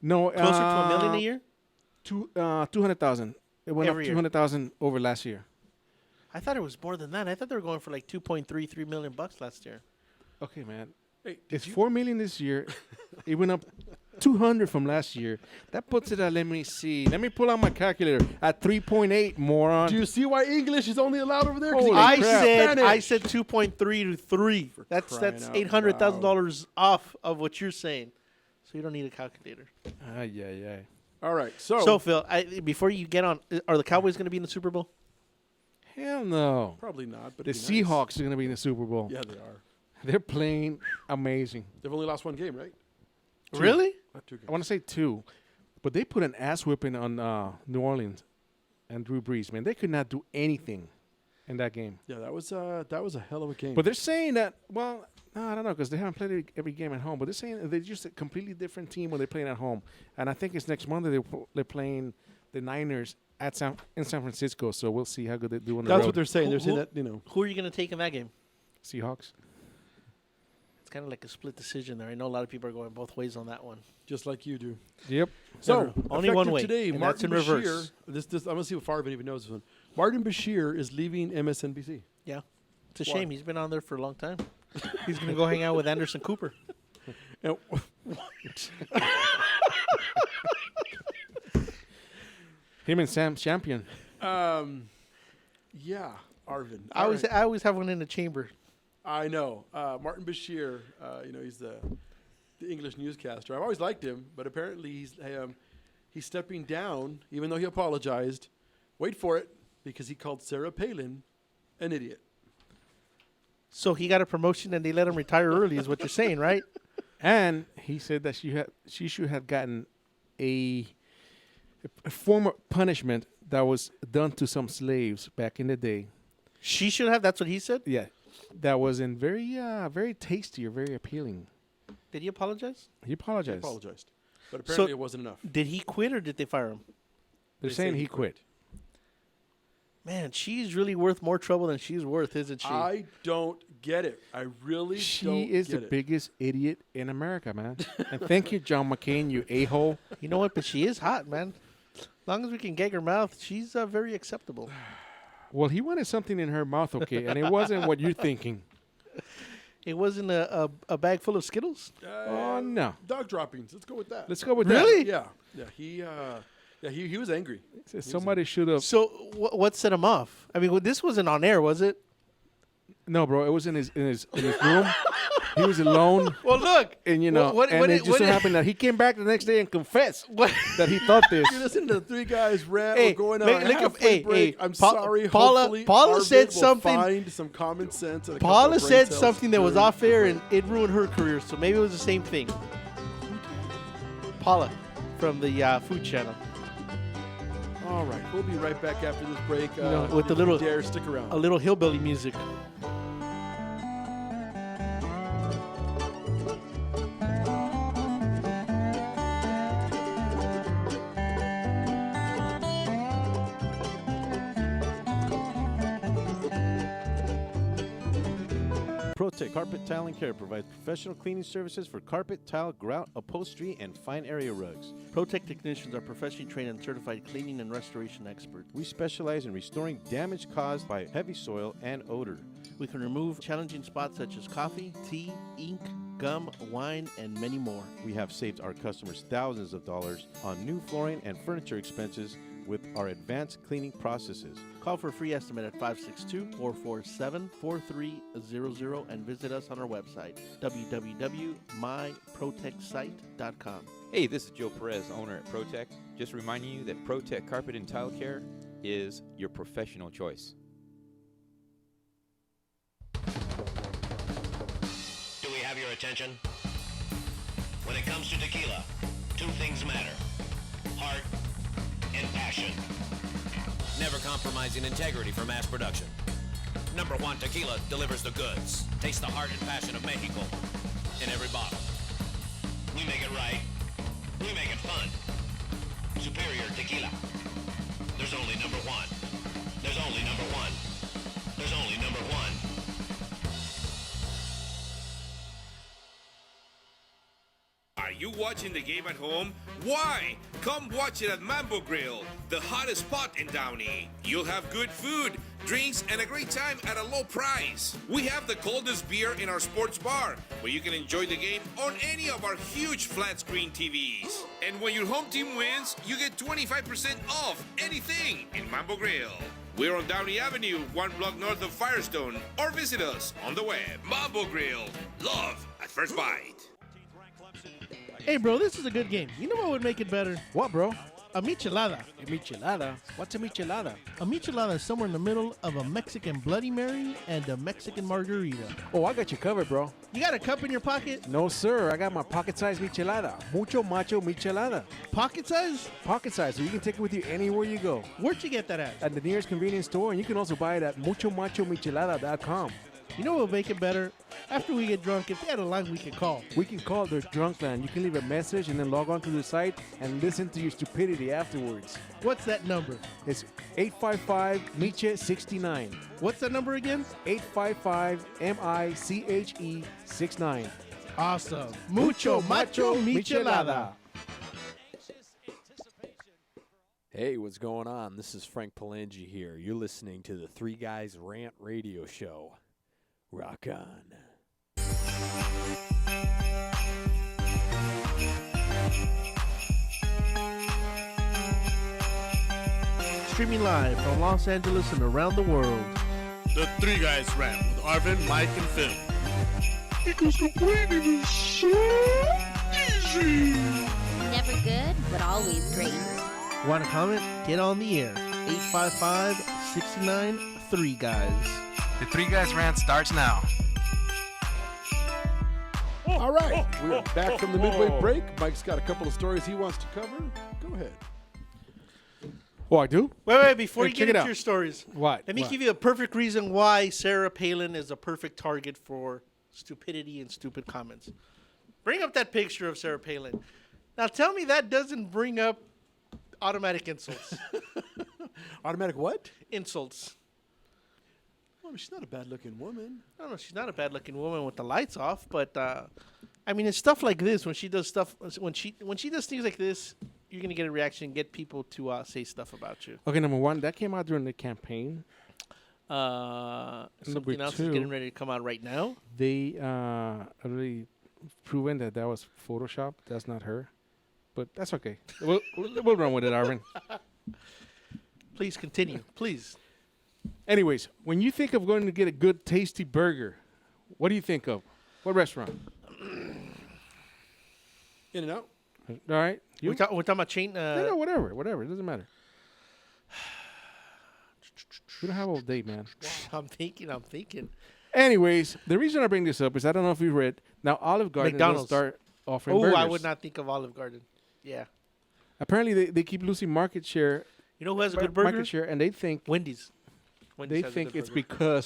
Speaker 5: No,
Speaker 1: Closer to $1 million a year?
Speaker 5: 200,000. It went
Speaker 1: Every
Speaker 5: up
Speaker 1: year.
Speaker 5: 200,000 over last year.
Speaker 1: I thought it was more than that. I thought they were going for like $2.33 million last year.
Speaker 5: Okay, man.
Speaker 6: Hey,
Speaker 5: It's 4 million this year. It went up 200 from last year. That puts it at, let me see. Let me pull out my calculator. At 3.8, moron.
Speaker 6: Do you see why English is only allowed over there? 'Cause
Speaker 5: Holy
Speaker 6: English is
Speaker 5: crap.
Speaker 1: I
Speaker 6: Spanish.
Speaker 1: said 2.3 to 3. That's
Speaker 6: crying out
Speaker 1: $800,000 off of what you're saying. So you don't need a calculator.
Speaker 5: Yeah.
Speaker 6: All right.
Speaker 1: So Phil, before you get on, are the Cowboys going to be in the Super Bowl?
Speaker 5: Hell no.
Speaker 6: Probably not. But
Speaker 5: The
Speaker 6: it'd be nice.
Speaker 5: Seahawks are going to be in the Super Bowl.
Speaker 6: Yeah, they are.
Speaker 5: They're playing amazing.
Speaker 6: They've only lost one game, right?
Speaker 1: Really?
Speaker 6: Not 2 games.
Speaker 5: I want to say 2. But they put an ass whipping on New Orleans and Drew Brees, man. They could not do anything in that game.
Speaker 6: Yeah, that was a hell of a game.
Speaker 5: But they're saying that, well, no, I don't know, because they haven't played every game at home. But they're saying they're just a completely different team when they're playing at home. And I think it's next Monday they're playing the Niners in San Francisco. So we'll see how good they do on the road.
Speaker 6: that's what they're saying. They're saying that,
Speaker 1: Who are you going to take in that game?
Speaker 5: Seahawks.
Speaker 1: It's kind of like a split decision there. I know a lot of people are going both ways on that one.
Speaker 6: just like you do.
Speaker 5: Yep.
Speaker 6: So
Speaker 1: only one
Speaker 6: effective
Speaker 1: way,
Speaker 6: today.
Speaker 1: and
Speaker 6: Martin
Speaker 1: that's in
Speaker 6: Bashir.
Speaker 1: reverse.
Speaker 6: I'm gonna see if Farben even knows this one. Martin Bashir is leaving MSNBC.
Speaker 1: Yeah. It's a
Speaker 6: Why?
Speaker 1: shame. He's been on there for a long time. He's going to go hang out with Anderson Cooper.
Speaker 6: And
Speaker 5: Him and Sam Champion.
Speaker 6: yeah, Arvin.
Speaker 1: I always have one in the chamber.
Speaker 6: I know. Martin Bashir, he's the English newscaster. I've always liked him, but apparently he's stepping down, even though he apologized. Wait for it, because he called Sarah Palin an idiot.
Speaker 1: So he got a promotion and they let him retire early is what you're saying, right?
Speaker 5: And he said that she should have gotten a form of punishment that was done to some slaves back in the day.
Speaker 1: She should have? That's what he said?
Speaker 5: Yeah. That wasn't very tasty or very appealing.
Speaker 1: Did he apologize?
Speaker 5: He apologized.
Speaker 6: He apologized. But apparently it wasn't enough.
Speaker 1: Did he quit or did they fire him?
Speaker 5: They're
Speaker 6: They
Speaker 5: saying
Speaker 6: say
Speaker 5: he quit.
Speaker 1: Man, she's really worth more trouble than she's worth, isn't she?
Speaker 6: I don't get it. I really
Speaker 5: She
Speaker 6: don't
Speaker 5: is the
Speaker 6: get it.
Speaker 5: biggest idiot in America, man. And thank you, John McCain, you a-hole.
Speaker 1: You know what? But she is hot, man. As long as we can gag her mouth, she's very acceptable.
Speaker 5: Well, he wanted something in her mouth, okay, and it wasn't what you're thinking.
Speaker 1: It wasn't a bag full of Skittles?
Speaker 5: Oh, no.
Speaker 6: Dog droppings. Let's go with that.
Speaker 5: Let's go with
Speaker 1: Really?
Speaker 6: Yeah. He was angry.
Speaker 5: that. Somebody should have.
Speaker 1: So what set him off? I mean, this wasn't on air, was it?
Speaker 5: No, bro, it was in his room. He was alone.
Speaker 1: Well, look.
Speaker 5: And,
Speaker 1: what
Speaker 5: it just so happened that he came back the next day and confessed that he thought this.
Speaker 6: You listen to the three guys rant.
Speaker 1: Hey,
Speaker 6: We're going on
Speaker 1: look
Speaker 6: a
Speaker 1: at-
Speaker 6: halfway
Speaker 1: hey,
Speaker 6: break.
Speaker 1: hey,
Speaker 6: I'm sorry.
Speaker 1: Paula
Speaker 6: Hopefully
Speaker 1: said
Speaker 6: Arvid will
Speaker 1: something-
Speaker 6: Find some common sense. And a
Speaker 1: Paula
Speaker 6: couple of brain
Speaker 1: said
Speaker 6: cells
Speaker 1: something that was
Speaker 6: during-
Speaker 1: off air, and it ruined her career. So maybe it was the same thing. Paula from the Food Channel.
Speaker 6: All right, we'll be right back after this break.
Speaker 1: With the little
Speaker 6: dare stick around.
Speaker 1: a little hillbilly music.
Speaker 12: ProTech Carpet Tile and Care provides professional cleaning services for carpet, tile, grout, upholstery, and fine area rugs.
Speaker 1: ProTech technicians are professionally trained and certified cleaning and restoration experts.
Speaker 12: We specialize in restoring damage caused by heavy soil and odor.
Speaker 1: We can remove challenging spots such as coffee, tea, ink, gum, wine, and many more.
Speaker 12: We have saved our customers thousands of dollars on new flooring and furniture expenses with our advanced cleaning processes.
Speaker 1: Call for a free estimate at 562-447-4300 and visit us on our website, www.myprotectsite.com.
Speaker 14: Hey, this is Joe Perez, owner at ProTech. Just reminding you that ProTech Carpet and Tile Care is your professional choice.
Speaker 15: Do we have your attention? When it comes to tequila, two things matter: heart and passion. Never compromising integrity for mass production. Number One Tequila delivers the goods. Taste the heart and passion of Mexico in every bottle. We make it right. We make it fun. Superior Tequila. There's only number one. There's only number one. There's only number one.
Speaker 16: Are you watching the game at home? Why? Come watch it at Mambo Grill, the hottest spot in Downey. You'll have good food, drinks, and a great time at a low price. We have the coldest beer in our sports bar, where you can enjoy the game on any of our huge flat screen TVs. And when your home team wins, you get 25% off anything in Mambo Grill. We're on Downey Avenue, 1 block north of Firestone, or visit us on the web. Mambo Grill. Love at first bite.
Speaker 1: Hey, bro, this is a good game. You know what would make it better?
Speaker 5: What, bro?
Speaker 1: A michelada.
Speaker 5: A michelada? What's a michelada?
Speaker 1: A michelada is somewhere in the middle of a Mexican Bloody Mary and a Mexican margarita.
Speaker 5: Oh, I got you covered, bro.
Speaker 1: You got a cup in your pocket?
Speaker 5: No, sir. I got my pocket-sized michelada. Mucho macho michelada.
Speaker 1: Pocket size?
Speaker 5: Pocket size, so you can take it with you anywhere you go.
Speaker 1: Where'd you get that at?
Speaker 5: At the nearest convenience store, and you can also buy it at muchomachomichelada.com.
Speaker 1: You know what would make it better? After we get drunk, if they had a line we could call.
Speaker 5: We can call their drunk line. You can leave a message and then log on to the site and listen to your stupidity afterwards.
Speaker 1: What's that number?
Speaker 5: It's 855-MICHE-69.
Speaker 1: What's that number again?
Speaker 5: 855-MICHE-69.
Speaker 1: Awesome. Mucho macho michelada.
Speaker 17: Hey, what's going on? This is Frank Palangi here. You're listening to the Three Guys Rant radio show. Rock on.
Speaker 1: Streaming live from Los Angeles and around the world.
Speaker 2: The Three Guys Rant with Arvin, Mike, and Phil.
Speaker 3: Because complaining is so easy.
Speaker 4: Never good, but always great.
Speaker 1: Want to comment? Get on the air. 855-69-3-GUYS.
Speaker 13: The Three Guys Rant starts now.
Speaker 6: All right, we're back from the midway break. Mike's got a couple of stories he wants to cover. Go ahead.
Speaker 5: Oh, I do?
Speaker 1: Wait, before
Speaker 5: Hey,
Speaker 1: you
Speaker 5: check
Speaker 1: get
Speaker 5: it
Speaker 1: into
Speaker 5: out.
Speaker 1: your stories.
Speaker 5: What?
Speaker 1: Let me
Speaker 5: What?
Speaker 1: give you the perfect reason why Sarah Palin is a perfect target for stupidity and stupid comments. Bring up that picture of Sarah Palin. Now tell me that doesn't bring up automatic insults.
Speaker 6: Automatic what?
Speaker 1: Insults.
Speaker 6: Well, she's not a bad-looking woman.
Speaker 1: No, she's not a bad-looking woman with the lights off, but I mean, it's stuff like this when she does stuff. When she does things like this, you're gonna get a reaction, get people to say stuff about you.
Speaker 5: Okay, number one, that came out during the campaign.
Speaker 1: Something else is getting ready to come out right now.
Speaker 5: They already proven that was Photoshop. That's not her, but that's okay. We'll run with it, Arvin.
Speaker 1: Please continue, please.
Speaker 5: Anyways, when you think of going to get a good, tasty burger, what do you think of? What restaurant?
Speaker 6: In-N-Out.
Speaker 5: All right.
Speaker 1: We're talking about chain.
Speaker 5: No, whatever. It doesn't matter. We don't have all day, man.
Speaker 1: I'm thinking.
Speaker 5: Anyways, the reason I bring this up is I don't know if you read. Now, Olive Garden will
Speaker 1: McDonald's.
Speaker 5: start offering
Speaker 1: Oh,
Speaker 5: burgers.
Speaker 1: I would not think of Olive Garden. Yeah.
Speaker 5: Apparently, they keep losing market share.
Speaker 1: You know who has a good burger?
Speaker 5: Market share, and they think
Speaker 1: Wendy's.
Speaker 5: They
Speaker 1: has a
Speaker 5: think
Speaker 1: good
Speaker 5: it's
Speaker 1: burger.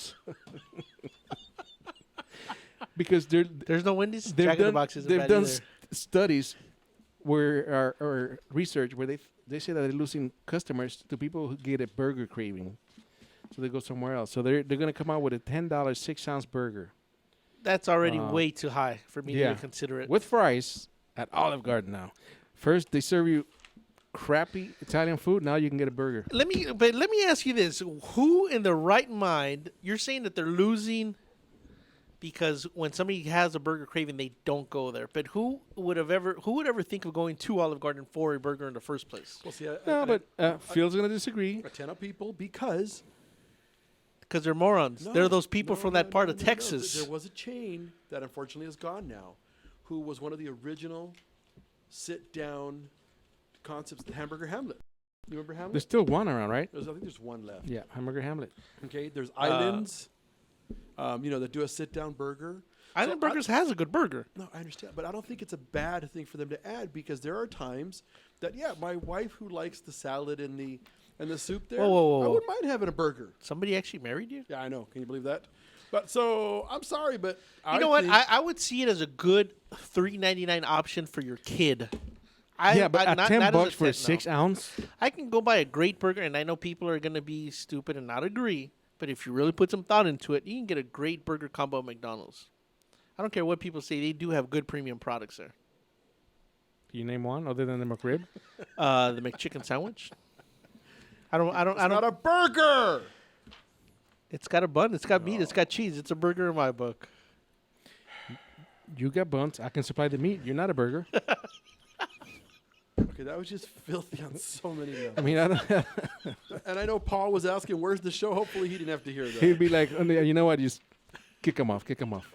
Speaker 5: because
Speaker 1: there's no Wendy's.
Speaker 5: They've
Speaker 1: Jack in the
Speaker 5: done,
Speaker 1: Box isn't
Speaker 5: they've
Speaker 1: bad
Speaker 5: done
Speaker 1: either.
Speaker 5: studies where or research where they say that they're losing customers to people who get a burger craving, so they go somewhere else. So they're going to come out with a $10 6-ounce burger.
Speaker 1: That's already way too high for me to consider it.
Speaker 5: With fries at Olive Garden now. First they serve you crappy Italian food. Now you can get a burger.
Speaker 1: Let me ask you this: who in their right mind? You're saying that they're losing because when somebody has a burger craving, they don't go there. But who would ever think of going to Olive Garden for a burger in the first place?
Speaker 6: Well, see,
Speaker 5: Phil's going to disagree.
Speaker 6: A ton of people because
Speaker 1: they're morons. They're those people from that part of Texas.
Speaker 6: There was a chain that unfortunately is gone now, who was one of the original sit-down concepts, the Hamburger Hamlet. You remember Hamlet?
Speaker 5: There's still one around, right?
Speaker 6: I think there's one left.
Speaker 5: Yeah, Hamburger Hamlet.
Speaker 6: Okay, there's Islands, that do a sit-down burger.
Speaker 1: Island Burgers has a good burger.
Speaker 6: No, I understand, but I don't think it's a bad thing for them to add because there are times that, my wife who likes the salad and the and the soup there.
Speaker 1: Whoa, whoa, whoa,
Speaker 6: I
Speaker 1: whoa.
Speaker 6: wouldn't mind having a burger.
Speaker 1: Somebody actually married you?
Speaker 6: Yeah, I know. Can you believe that? But so I'm sorry, but
Speaker 1: You know what? I would see it as a good $3.99 option for your kid.
Speaker 5: Yeah, but at
Speaker 1: not
Speaker 5: $10
Speaker 1: as
Speaker 5: for a
Speaker 1: set, no.
Speaker 5: 6 ounce.
Speaker 1: I can go buy a great burger, and I know people are going to be stupid and not agree. But if you really put some thought into it, you can get a great burger combo at McDonald's. I don't care what people say; they do have good premium products there.
Speaker 5: Can you name one other than the McRib?
Speaker 1: The McChicken sandwich. I don't.
Speaker 6: It's not a burger.
Speaker 1: It's got a bun. It's got meat. It's got cheese. It's a burger in my book.
Speaker 5: You got buns. I can supply the meat. You're not a burger.
Speaker 6: Okay, that was just filthy on so many levels.
Speaker 5: I mean, I don't.
Speaker 6: And I know Paul was asking, "Where's the show?" Hopefully, he didn't have to hear that.
Speaker 5: He'd be like, "Oh, you know what? Just kick him off. Kick him off."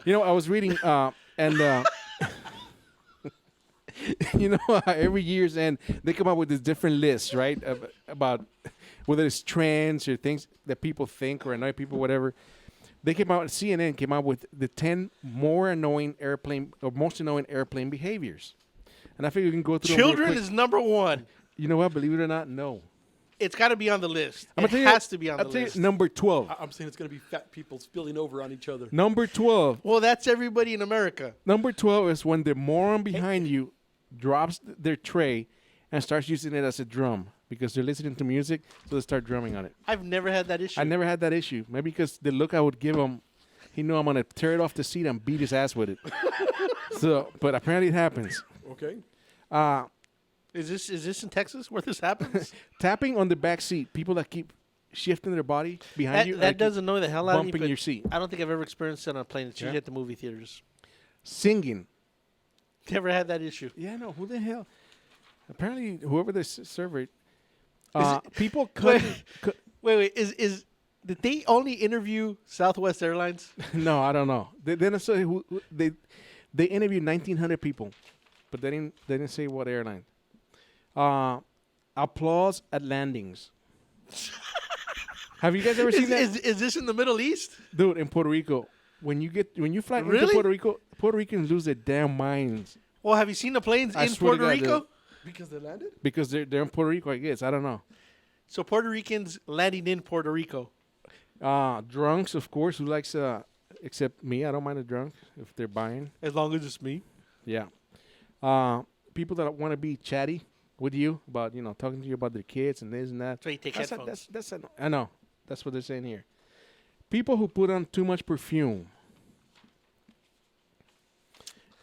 Speaker 5: You know, I was reading, and you know, how every year's end they come up with these different lists, right? About whether it's trends or things that people think or annoy people, whatever. They came out. CNN came out with the 10 most annoying airplane behaviors, and I figure we can go through.
Speaker 1: Children is number one.
Speaker 5: You know what? Believe it or not, no.
Speaker 1: It's got to be on the list.
Speaker 5: I'm
Speaker 1: It
Speaker 5: gonna tell
Speaker 1: has to be on the
Speaker 5: I'll tell you
Speaker 1: list.
Speaker 5: number 12.
Speaker 6: I'm saying it's going to be fat people spilling over on each other.
Speaker 5: Number 12.
Speaker 1: Well, that's everybody in America.
Speaker 5: Number 12 is when the moron behind you drops their tray and starts using it as a drum because they're listening to music, so they start drumming on it.
Speaker 1: I've never had that issue.
Speaker 5: I never had that issue. Maybe because the look I would give him, he knew I'm going to tear it off the seat and beat his ass with it. But apparently it happens.
Speaker 6: Okay.
Speaker 1: Is this in Texas where this happens?
Speaker 5: Tapping on the back seat, people that keep shifting their body behind you.
Speaker 1: That
Speaker 5: like
Speaker 1: doesn't annoy the hell out of me.
Speaker 5: bumping
Speaker 1: but
Speaker 5: your seat.
Speaker 1: I don't think I've ever experienced it on a plane. It's usually
Speaker 5: Yeah.
Speaker 1: at the movie theaters.
Speaker 5: Singing.
Speaker 1: Never had that issue.
Speaker 5: Yeah, no. Who the hell? Apparently, whoever the server. People
Speaker 1: Wait,
Speaker 5: cut.
Speaker 1: wait. Did they only interview Southwest Airlines?
Speaker 5: No, I don't know. They didn't say who they interviewed 1,900 people, but they didn't say what airline. Applause at landings. Have you guys ever seen that?
Speaker 1: Is this in the Middle East?
Speaker 5: Dude, in Puerto Rico, when you fly into
Speaker 1: Really?
Speaker 5: Puerto Rico, Puerto Ricans lose their damn minds.
Speaker 1: Well, have you seen the planes
Speaker 5: I
Speaker 1: in
Speaker 5: swear to
Speaker 1: Puerto
Speaker 5: God,
Speaker 1: Rico?
Speaker 5: dude.
Speaker 6: Because they landed?
Speaker 5: Because they're in Puerto Rico, I guess. I don't know.
Speaker 1: So Puerto Ricans landing in Puerto Rico.
Speaker 5: Drunks, of course, who likes except me. I don't mind a drunk if they're buying.
Speaker 1: As long as it's me.
Speaker 5: Yeah. People that want to be chatty with you about, talking to you about their kids and this and that.
Speaker 1: So you take headphones.
Speaker 5: I know. That's what they're saying here. People who put on too much perfume.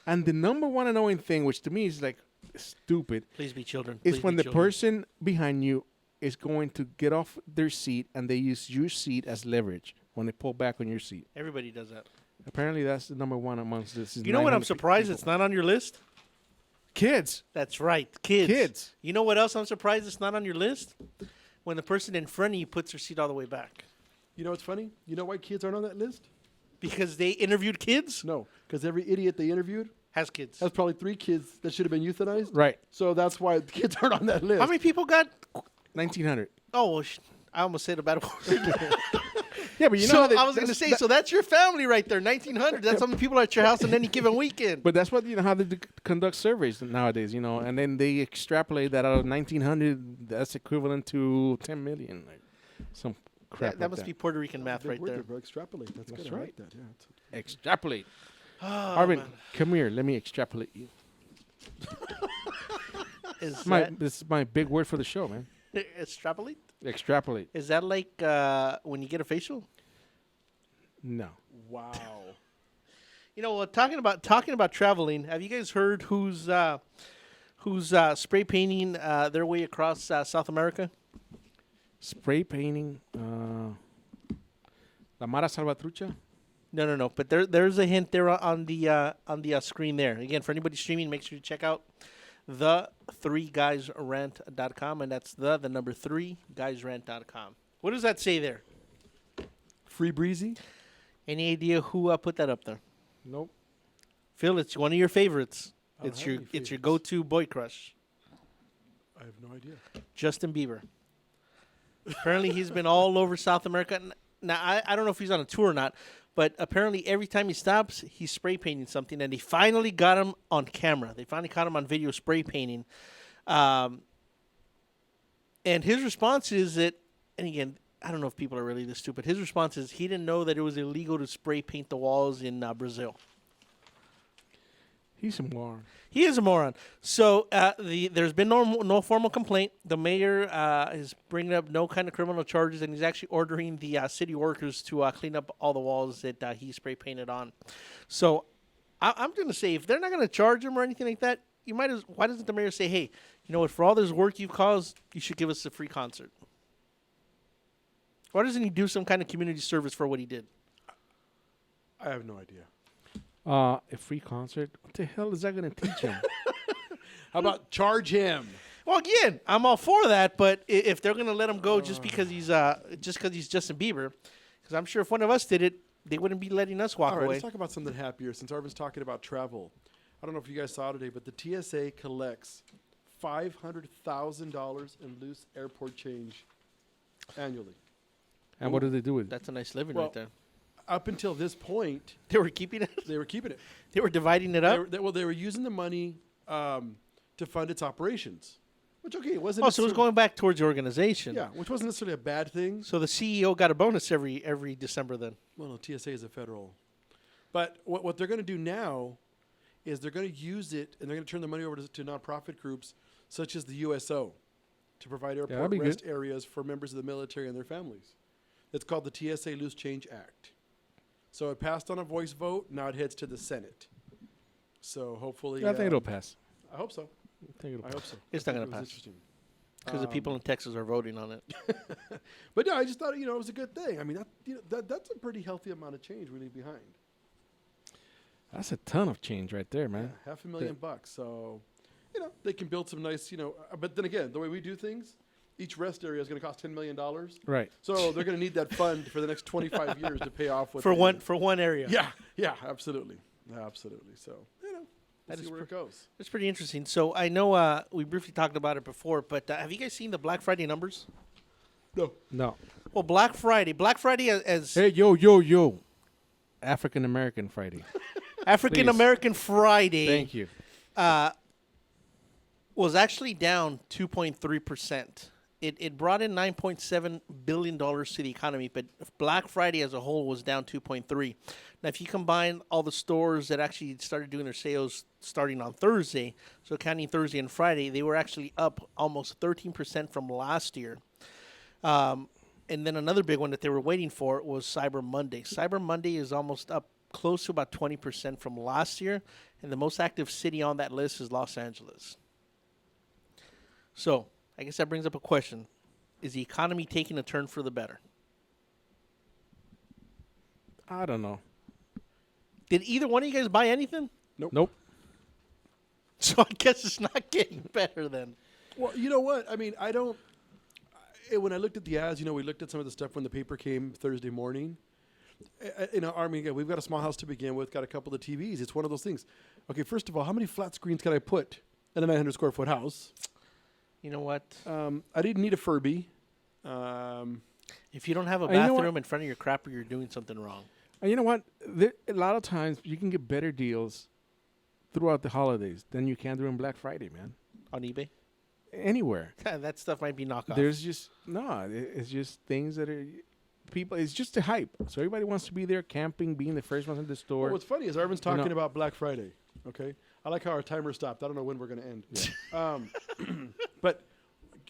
Speaker 5: And the number one annoying thing, which to me is like stupid,
Speaker 1: Please be children.
Speaker 5: is
Speaker 1: Please
Speaker 5: when
Speaker 1: be
Speaker 5: the
Speaker 1: children.
Speaker 5: person behind you is going to get off their seat and they use your seat as leverage when they pull back on your seat.
Speaker 1: Everybody does that.
Speaker 5: Apparently, that's the number one amongst this.
Speaker 1: You know what? I'm surprised it's not on your list.
Speaker 5: Kids.
Speaker 1: That's right, kids.
Speaker 5: Kids.
Speaker 1: You know what else I'm surprised it's not on your list? When the person in front of you puts their seat all the way back.
Speaker 6: You know what's funny? You know why kids aren't on that list?
Speaker 1: Because they interviewed kids?
Speaker 6: No, because every idiot they interviewed
Speaker 1: has kids.
Speaker 6: Has probably 3 kids that should have been euthanized.
Speaker 5: Right.
Speaker 6: So that's why the kids aren't on that list.
Speaker 1: How many people got?
Speaker 5: 1,900.
Speaker 1: Oh, well, I almost said a bad word.
Speaker 5: Yeah, but you know
Speaker 1: so
Speaker 5: how they-
Speaker 1: I was going to say, so that's your family right there, 1,900. That's how many people are at your house on any given weekend.
Speaker 5: But that's what how they conduct surveys nowadays, and then they extrapolate that out of 1,900, that's equivalent to 10 million, like some crap.
Speaker 1: That must be Puerto Rican math right there.
Speaker 6: Bro. Extrapolate. That's good. I
Speaker 5: right.
Speaker 6: like that. Yeah.
Speaker 5: Extrapolate.
Speaker 1: Oh,
Speaker 5: Arvin,
Speaker 1: man.
Speaker 5: come here. Let me extrapolate you.
Speaker 1: Is
Speaker 5: This is my big word for the show, man.
Speaker 1: extrapolate?
Speaker 5: Extrapolate.
Speaker 1: Is that like when you get a facial?
Speaker 5: No.
Speaker 6: Wow.
Speaker 1: You know, talking about traveling, have you guys heard who's spray painting their way across South America?
Speaker 5: Spray painting. La Mara Salvatrucha?
Speaker 1: No. But there's a hint there on the screen there. Again, for anybody streaming, make sure you check out the3guysrant.com, and that's the number 3guysrant.com. What does that say there?
Speaker 6: Free breezy.
Speaker 1: Any idea who put that up there?
Speaker 5: Nope.
Speaker 1: Phil, it's one of your favorites.
Speaker 6: I don't
Speaker 1: It's
Speaker 6: have
Speaker 1: your
Speaker 6: any
Speaker 1: it's your
Speaker 6: favorites.
Speaker 1: go-to boy crush.
Speaker 6: I have no idea.
Speaker 1: Justin Bieber. Apparently, he's been all over South America. Now, I don't know if he's on a tour or not, but apparently every time he stops, he's spray painting something, and they finally got him on camera. They finally caught him on video spray painting. And his response is that, and again, I don't know if people are really this stupid. His response is he didn't know that it was illegal to spray paint the walls in Brazil.
Speaker 5: He's a moron.
Speaker 1: He is a moron. So there's been no formal complaint. The mayor is bringing up no kind of criminal charges, and he's actually ordering the city workers to clean up all the walls that he spray painted on. So I'm going to say, if they're not going to charge him or anything like that, why doesn't the mayor say, hey, you know what, for all this work you've caused, you should give us a free concert? Why doesn't he do some kind of community service for what he did?
Speaker 6: I have no idea.
Speaker 5: A free concert? What the hell is that going to teach him?
Speaker 6: How about charge him?
Speaker 1: Well, again, I'm all for that, but if they're going to let him go just because he's Justin Bieber, because I'm sure if one of us did it, they wouldn't be letting us walk
Speaker 6: All right,
Speaker 1: away.
Speaker 6: let's talk about something happier. Since Arvin's talking about travel, I don't know if you guys saw today, but the TSA collects $500,000 in loose airport change annually.
Speaker 5: And what do they do with it?
Speaker 1: That's a nice living
Speaker 6: Well,
Speaker 1: right there.
Speaker 6: Up until this point,
Speaker 1: They were keeping it?
Speaker 6: they were keeping it.
Speaker 1: They were dividing it up?
Speaker 6: They were using the money to fund its operations, which it wasn't.
Speaker 1: Oh, so it was
Speaker 6: necessarily-
Speaker 1: going back towards the organization.
Speaker 6: Yeah, which wasn't necessarily a bad thing.
Speaker 1: So the CEO got a bonus every December then.
Speaker 6: Well, no, TSA is a federal. But what they're going to do now is they're going to use it, and they're going to turn the money over to nonprofit groups such as the USO to provide
Speaker 5: that'd
Speaker 6: airport
Speaker 5: be
Speaker 6: rest
Speaker 5: good.
Speaker 6: areas for members of the military and their families. It's called the TSA Loose Change Act. So it passed on a voice vote. Now it heads to the Senate. So hopefully,
Speaker 5: I think it'll pass.
Speaker 6: I hope so.
Speaker 5: I
Speaker 6: hope so.
Speaker 1: It's
Speaker 6: I
Speaker 1: not
Speaker 6: think
Speaker 1: going
Speaker 6: it
Speaker 1: to
Speaker 6: was
Speaker 1: pass.
Speaker 6: Interesting.
Speaker 1: Because the people in Texas are voting on it.
Speaker 6: But no, I just thought it was a good thing. I mean, that's a pretty healthy amount of change we leave behind.
Speaker 5: That's a ton of change right there, man.
Speaker 6: Yeah, $500,000. So, they can build some nice, but then again, the way we do things, each rest area is going to cost $10 million.
Speaker 5: Right.
Speaker 6: So they're going to need that fund for the next 25 years to pay off what
Speaker 1: For
Speaker 6: they
Speaker 1: one area.
Speaker 6: Yeah, absolutely. Absolutely. So, we'll see where it goes.
Speaker 1: That's pretty interesting. So I know we briefly talked about it before, but have you guys seen the Black Friday numbers?
Speaker 5: No.
Speaker 1: Well, Black Friday as
Speaker 5: Hey, yo. African American Friday.
Speaker 1: African American Friday.
Speaker 5: Thank you.
Speaker 1: Was actually down 2.3%. It brought in $9.7 billion to the economy, but Black Friday as a whole was down 2.3. Now, if you combine all the stores that actually started doing their sales starting on Thursday, so counting Thursday and Friday, they were actually up almost 13% from last year. And then another big one that they were waiting for was Cyber Monday. Cyber Monday is almost up close to about 20% from last year, and the most active city on that list is Los Angeles. So, I guess that brings up a question. Is the economy taking a turn for the better?
Speaker 5: I don't know.
Speaker 1: Did either one of you guys buy anything?
Speaker 5: Nope.
Speaker 1: So I guess it's not getting better then.
Speaker 6: Well, you know what? I mean, when I looked at the ads, we looked at some of the stuff when the paper came Thursday morning. Again, we've got a small house to begin with, got a couple of TVs. It's one of those things. Okay, first of all, how many flat screens can I put in a 900 square foot house?
Speaker 1: You know what?
Speaker 6: I didn't need a Furby.
Speaker 1: If you don't have a
Speaker 5: You know what?
Speaker 1: bathroom in front of your crapper, you're doing something wrong.
Speaker 5: And you know what? A lot of times you can get better deals throughout the holidays than you can during Black Friday, man.
Speaker 1: On eBay?
Speaker 5: Anywhere.
Speaker 1: That stuff might be knockoff.
Speaker 5: There's just it's just things that are people. It's just a hype. So everybody wants to be there camping, being the first ones in the store.
Speaker 6: Well, what's funny is Arvin's talking about Black Friday. Okay, I like how our timer stopped. I don't know when we're going to end. Yeah. But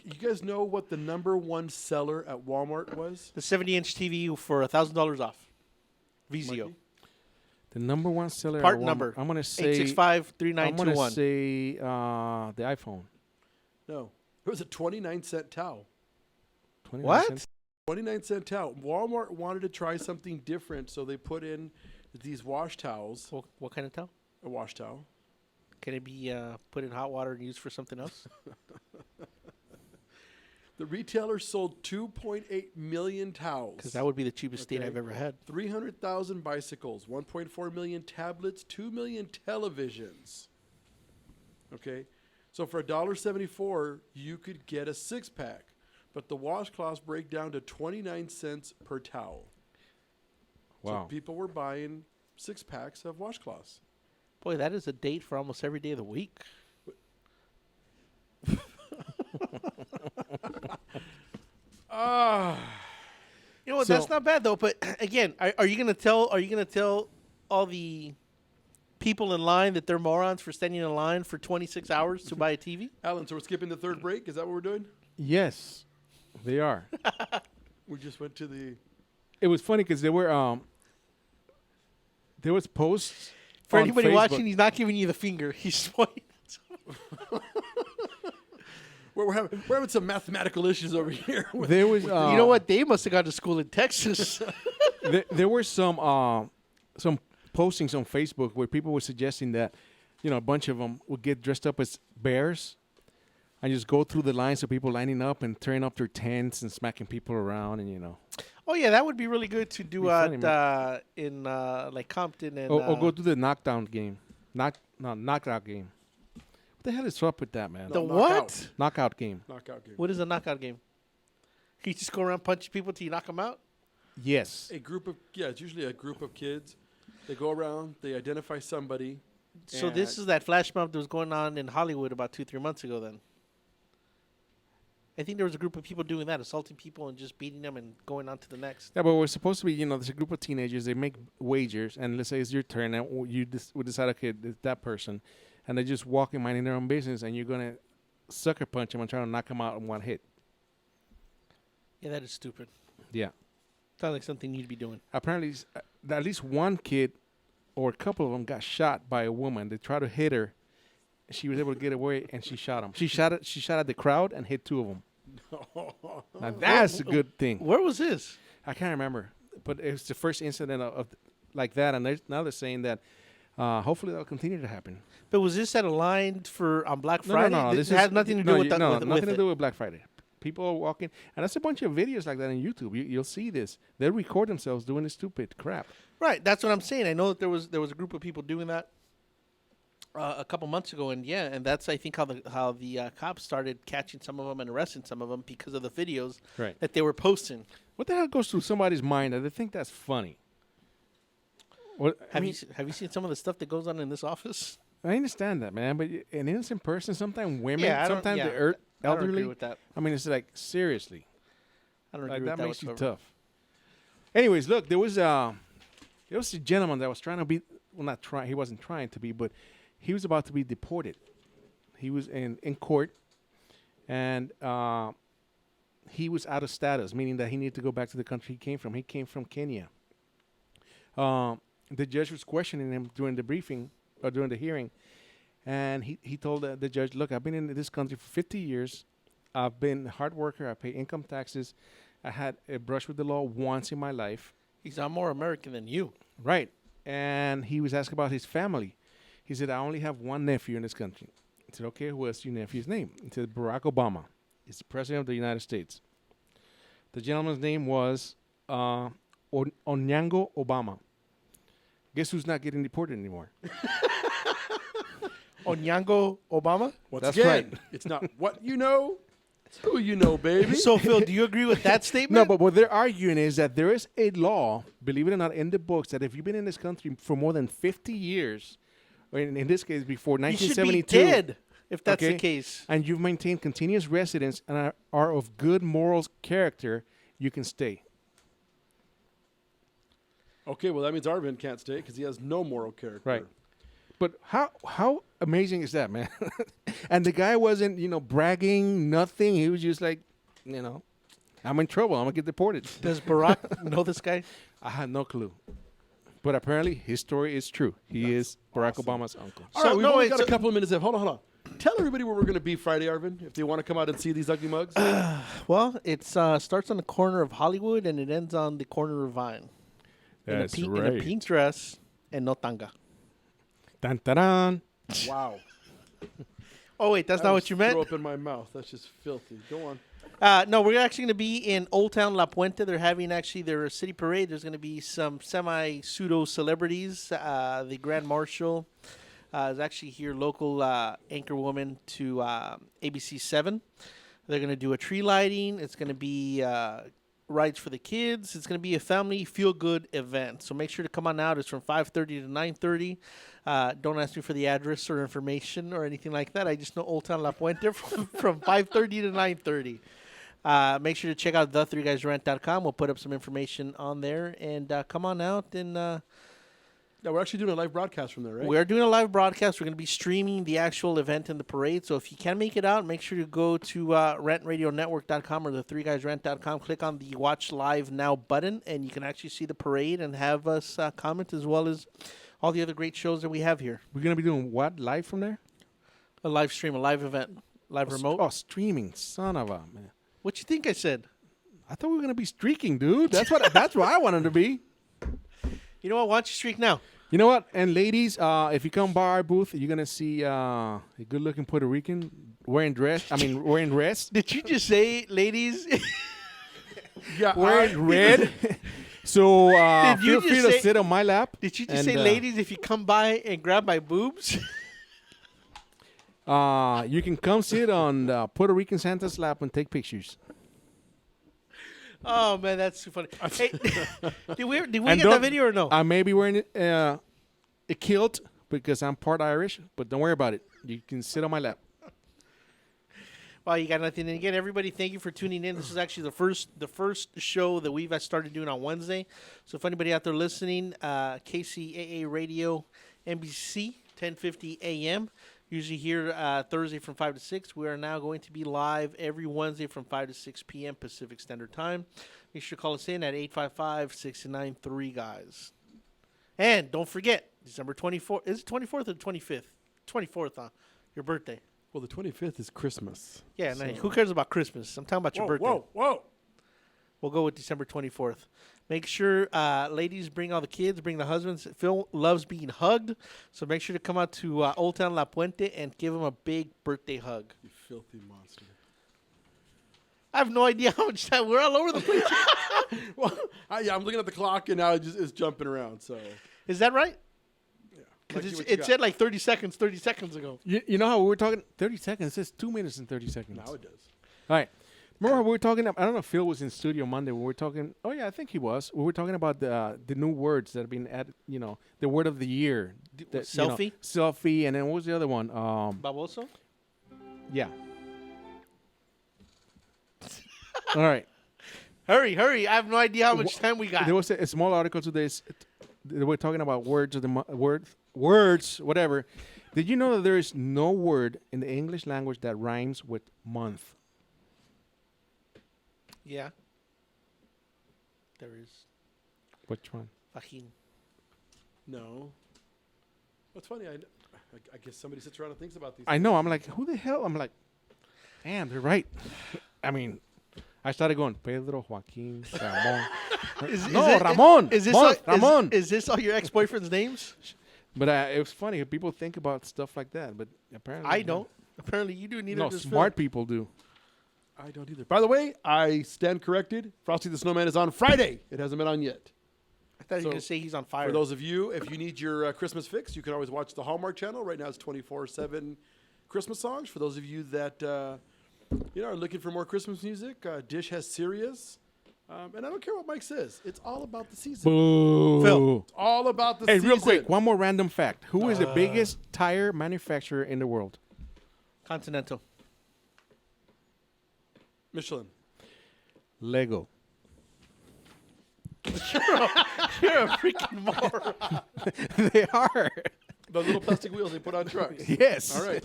Speaker 6: you guys know what the number one seller at Walmart was?
Speaker 1: The 70-inch TV for $1,000 off. VZO.
Speaker 5: The number one seller.
Speaker 1: Part
Speaker 5: at Walmart,
Speaker 1: number.
Speaker 5: I'm gonna say
Speaker 1: 865-3921.
Speaker 5: I'm gonna say the iPhone.
Speaker 6: No, it was a 29-cent towel.
Speaker 5: 29
Speaker 1: What?
Speaker 5: cents?
Speaker 6: 29-cent towel. Walmart wanted to try something different, so they put in these wash towels.
Speaker 1: What kind of towel?
Speaker 6: A wash towel.
Speaker 1: Can it be put in hot water and used for something else?
Speaker 6: The retailer sold 2.8 million towels.
Speaker 1: Because that would be the cheapest date I've ever had.
Speaker 6: 300,000 bicycles, 1.4 million tablets, 2 million televisions. Okay, so for $1.74, you could get a 6-pack, but the washcloths break down to 29 cents per towel.
Speaker 5: Wow.
Speaker 6: So people were buying 6-packs of washcloths.
Speaker 1: Boy, that is a date for almost every day of the week. You know what?
Speaker 5: So-
Speaker 1: That's not bad though. But again, are you gonna tell? Are you gonna tell all the people in line that they're morons for standing in line for 26 hours to buy a TV?
Speaker 6: Alan, so we're skipping the third break? Is that what we're doing?
Speaker 5: Yes, they are.
Speaker 6: We just went to the...
Speaker 5: It was funny because there was posts
Speaker 1: For
Speaker 5: on
Speaker 1: anybody
Speaker 5: Facebook.
Speaker 1: watching, he's not giving you the finger. He's pointing.
Speaker 6: We're having some mathematical issues over here.
Speaker 5: There was,
Speaker 1: you know what? They must have gone to school in Texas.
Speaker 5: there were some postings on Facebook where people were suggesting that, a bunch of them would get dressed up as bears and just go through the lines of people lining up and tearing up their tents and smacking people around and.
Speaker 1: Oh yeah, that would be really good to do
Speaker 5: funny,
Speaker 1: in like Compton and.
Speaker 5: Or go to the knockdown game, knockout game. What the hell is up with that, man?
Speaker 1: The what?
Speaker 5: Knockout game.
Speaker 6: Knockout game.
Speaker 1: What is a knockout game? You just go around punching people till you knock them out.
Speaker 5: Yes.
Speaker 6: It's usually a group of kids. They go around, they identify somebody.
Speaker 1: So this is that flash mob that was going on in Hollywood about 2-3 months ago. Then I think there was a group of people doing that, assaulting people and just beating them and going on to the next.
Speaker 5: Yeah, but we're supposed to be, there's a group of teenagers. They make wagers, and let's say it's your turn, and we decide, okay, it's that person, and they just walk in minding their own business, and you're gonna sucker punch them and try to knock them out in one hit.
Speaker 1: Yeah, that is stupid.
Speaker 5: Yeah.
Speaker 1: Sounds like something you'd be doing.
Speaker 5: Apparently, at least one kid or a couple of them got shot by a woman. They tried to hit her. She was able to get away, and she shot him. She shot at the crowd and hit 2 of them. Now that's a good thing.
Speaker 1: Where was this?
Speaker 5: I can't remember, but it was the first incident of like that, and now they're saying that hopefully that'll continue to happen.
Speaker 1: But was this at a line on Black Friday?
Speaker 5: No.
Speaker 1: This had nothing to do with that.
Speaker 5: Nothing to do with Black Friday. People are walking, and that's a bunch of videos like that on YouTube. You'll see this. They record themselves doing this stupid crap.
Speaker 1: Right, that's what I'm saying. I know that there was a group of people doing that a couple months ago, and that's I think how the cops started catching some of them and arresting some of them because of the videos that they were posting.
Speaker 5: What the hell goes through somebody's mind that they think that's funny?
Speaker 1: Have you seen some of the stuff that goes on in this office?
Speaker 5: I understand that, man, but an innocent person, sometimes women, sometimes the elderly.
Speaker 1: I don't agree with that.
Speaker 5: I mean, it's like seriously.
Speaker 1: I don't agree
Speaker 5: like
Speaker 1: with
Speaker 5: that
Speaker 1: that
Speaker 5: makes you
Speaker 1: whatsoever.
Speaker 5: tough. Anyways, look, there was a gentleman that was trying to be, well, not trying. He wasn't trying to be, but he was about to be deported. He was in court, and he was out of status, meaning that he needed to go back to the country he came from. He came from Kenya. The judge was questioning him during the briefing or during the hearing, and he told the judge, "Look, I've been in this country for 50 years. I've been a hard worker. I pay income taxes. I had a brush with the law once in my life."
Speaker 1: He said, "I'm more American than you."
Speaker 5: Right. And he was asked about his family. He said, "I only have one nephew in this country." He said, "Okay, what's your nephew's name?" He said, "Barack Obama. He's the president of the United States." The gentleman's name was Onyango Obama. Guess who's not getting deported anymore?
Speaker 1: Onyango Obama?
Speaker 5: That's right.
Speaker 6: It's not what you know, it's who you know, baby.
Speaker 1: So, Phil, do you agree with that statement?
Speaker 5: No, but what they're arguing is that there is a law, believe it or not, in the books that if you've been in this country for more than 50 years, or in this case before 1972,
Speaker 1: you should be dead if that's the case.
Speaker 5: And you've maintained continuous residence and are of good moral character, you can stay.
Speaker 6: Okay, well, that means Arvin can't stay because he has no moral character.
Speaker 5: Right. But how amazing is that, man? And the guy wasn't, bragging, nothing. He was just like, I'm in trouble. I'm going to get deported.
Speaker 1: Does Barack know this guy?
Speaker 5: I had no clue. But apparently his story is true. He is Barack Obama's uncle.
Speaker 6: All right, we've only got a couple of minutes left. Hold on. Tell everybody where we're going to be Friday, Arvin, if they want to come out and see these ugly mugs.
Speaker 1: Well, it starts on the corner of Hollywood and it ends on the corner of Vine.
Speaker 5: That's
Speaker 1: in
Speaker 5: right.
Speaker 1: a pink dress and no tanga.
Speaker 5: Dun, dun, dun.
Speaker 6: Wow.
Speaker 1: Oh, wait, that's not what you meant?
Speaker 6: Throw up in my mouth. That's just filthy. Go on.
Speaker 1: No, we're actually going to be in Old Town La Puente. They're having their city parade. There's going to be some semi-pseudo celebrities. The Grand Marshal is actually here, local anchor woman to ABC 7. They're going to do a tree lighting. It's going to be rides for the kids. It's going to be a family feel-good event. So make sure to come on out. It's from 5:30 to 9:30. Don't ask me for the address or information or anything like that. I just know Old Town La Puente from 5:30 to 9:30. Make sure to check out the3guysrant.com. We'll put up some information on there. And come on out. And
Speaker 6: Yeah, we're actually doing a live broadcast from there, right?
Speaker 1: we're doing a live broadcast. We're going to be streaming the actual event and the parade. So if you can make it out, make sure to go to rantradionetwork.com or the3guysrant.com. Click on the Watch Live Now button, and you can actually see the parade and have us comment, as well as all the other great shows that we have here.
Speaker 5: We're going to be doing what? Live from there?
Speaker 1: A live stream, a live event, live remote.
Speaker 5: Oh, streaming. Son of a man.
Speaker 1: What you think I said?
Speaker 5: I thought we were going to be streaking, dude. That's what I wanted to be.
Speaker 1: You know what? Why don't you streak now?
Speaker 5: You know what? And ladies, if you come by our booth, you're going to see a good-looking Puerto Rican wearing dress.
Speaker 1: Did you just say, ladies?
Speaker 6: Yeah,
Speaker 5: wearing red. So feel free to sit on my lap.
Speaker 1: Did you just say, ladies, if you come by and grab my boobs?
Speaker 5: You can come sit on Puerto Rican Santa's lap and take pictures.
Speaker 1: Oh, man, that's too funny. Hey, did we get that video or no?
Speaker 5: I may be wearing a kilt because I'm part Irish, but don't worry about it. You can sit on my lap.
Speaker 1: Well, you got nothing. And again, everybody, thank you for tuning in. This is actually the first show that we've started doing on Wednesday. So if anybody out there listening, KCAA Radio, NBC, 1050 a.m., usually here Thursday from 5 to 6. We are now going to be live every Wednesday from 5 to 6 p.m. Pacific Standard Time. Make sure to call us in at 855-693-GUYS. And don't forget, December 24th. Is it 24th or the 25th? 24th, huh? Your birthday.
Speaker 6: Well, the 25th is Christmas.
Speaker 1: Yeah,
Speaker 6: so.
Speaker 1: nice. Who cares about Christmas? I'm talking about your birthday.
Speaker 6: Whoa.
Speaker 1: We'll go with December 24th. Make sure, ladies, bring all the kids, bring the husbands. Phil loves being hugged, so make sure to come out to Old Town La Puente and give him a big birthday hug.
Speaker 6: You filthy monster.
Speaker 1: I have no idea how much time. We're all over the place.
Speaker 6: Well, I'm looking at the clock, and now it's jumping around. So
Speaker 1: is that right?
Speaker 6: Yeah.
Speaker 1: Because it said like 30 seconds ago.
Speaker 5: You know how we were talking? 30 seconds. It says 2 minutes and 30 seconds.
Speaker 6: Now it does.
Speaker 5: All right. Remember how we were talking? I don't know if Phil was in studio Monday. We were talking. Oh yeah, I think he was. We were talking about the new words that have been added. You know, the word of the year.
Speaker 1: Selfie.
Speaker 5: Selfie, and then what was the other one?
Speaker 1: Baboso.
Speaker 5: Yeah. All right.
Speaker 1: Hurry! I have no idea how much time we got.
Speaker 5: There was a small article today. They were talking about words of the words, whatever. Did you know that there is no word in the English language that rhymes with month?
Speaker 1: Yeah. There is.
Speaker 5: Which one?
Speaker 1: Fajín.
Speaker 6: No. What's funny? I guess somebody sits around and thinks about these.
Speaker 5: I know. I'm like, who the hell? I'm like, damn, they're right. I mean, I started going Pedro, Joaquin, Ramon. Ramon. Ramon.
Speaker 1: Is this all your ex-boyfriend's names?
Speaker 5: But it was funny. People think about stuff like that, but apparently
Speaker 1: I don't. Apparently you do. Neither
Speaker 5: no,
Speaker 1: does
Speaker 5: smart
Speaker 1: Phil.
Speaker 5: people do.
Speaker 6: I don't either. By the way, I stand corrected. Frosty the Snowman is on Friday. It hasn't been on yet.
Speaker 1: I thought you were going to say he's on fire.
Speaker 6: For those of you, if you need your Christmas fix, you can always watch the Hallmark Channel. Right now it's 24/7 Christmas songs. For those of you that are looking for more Christmas music, Dish has Sirius. And I don't care what Mike says. It's all about the season.
Speaker 5: Boo.
Speaker 1: Phil.
Speaker 6: It's all about the season.
Speaker 5: Hey, real quick, one more random fact. Who is the biggest tire manufacturer in the world?
Speaker 1: Continental.
Speaker 6: Michelin.
Speaker 5: Lego.
Speaker 1: You're a freaking moron.
Speaker 5: They are.
Speaker 6: The little plastic wheels they put on trucks.
Speaker 5: Yes.
Speaker 6: All right.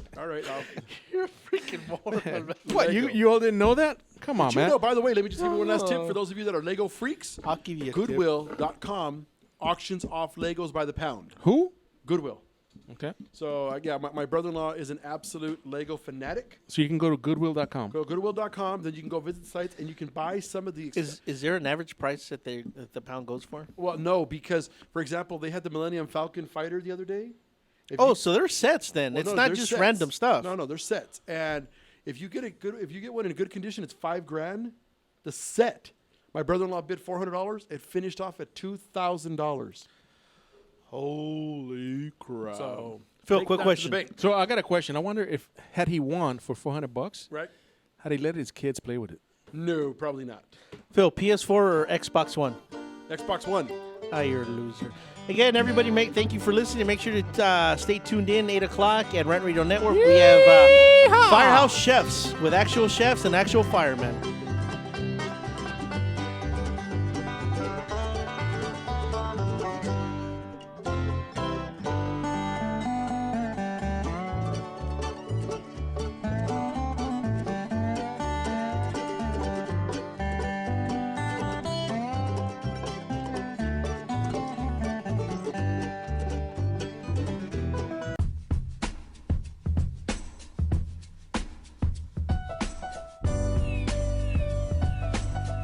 Speaker 1: You're a freaking moron.
Speaker 5: What, you all didn't know that? Come on, man.
Speaker 6: By the way, let me just give you one last tip. For those of you that are Lego freaks,
Speaker 1: I'll give you a
Speaker 6: Goodwill.com auctions off Legos by the pound.
Speaker 5: Who?
Speaker 6: Goodwill.
Speaker 5: Okay.
Speaker 6: So, my brother-in-law is an absolute Lego fanatic.
Speaker 5: So you can go to Goodwill.com.
Speaker 6: Go to Goodwill.com, then you can go visit the sites, and you can buy some of the...
Speaker 1: Is there an average price that the pound goes for?
Speaker 6: Well, no, because, for example, they had the Millennium Falcon fighter the other day.
Speaker 1: So they're sets then.
Speaker 6: Well,
Speaker 1: it's
Speaker 6: no,
Speaker 1: not
Speaker 6: they're
Speaker 1: just
Speaker 6: sets.
Speaker 1: random stuff.
Speaker 6: No, they're sets. And if you get one in good condition, it's $5,000. The set. My brother-in-law bid $400. It finished off at $2,000.
Speaker 1: Holy crap!
Speaker 6: So,
Speaker 1: Phil, quick question.
Speaker 5: So I got a question. I wonder if had he won for $400,
Speaker 6: right?
Speaker 5: Had he let his kids play with it?
Speaker 6: No, probably not.
Speaker 1: Phil, PS4 or Xbox One?
Speaker 6: Xbox One.
Speaker 1: Ah, you're a loser. Again, everybody, thank you for listening. Make sure to stay tuned in 8 o'clock at Rant Radio Network. We have Firehouse Chefs with actual chefs and actual firemen.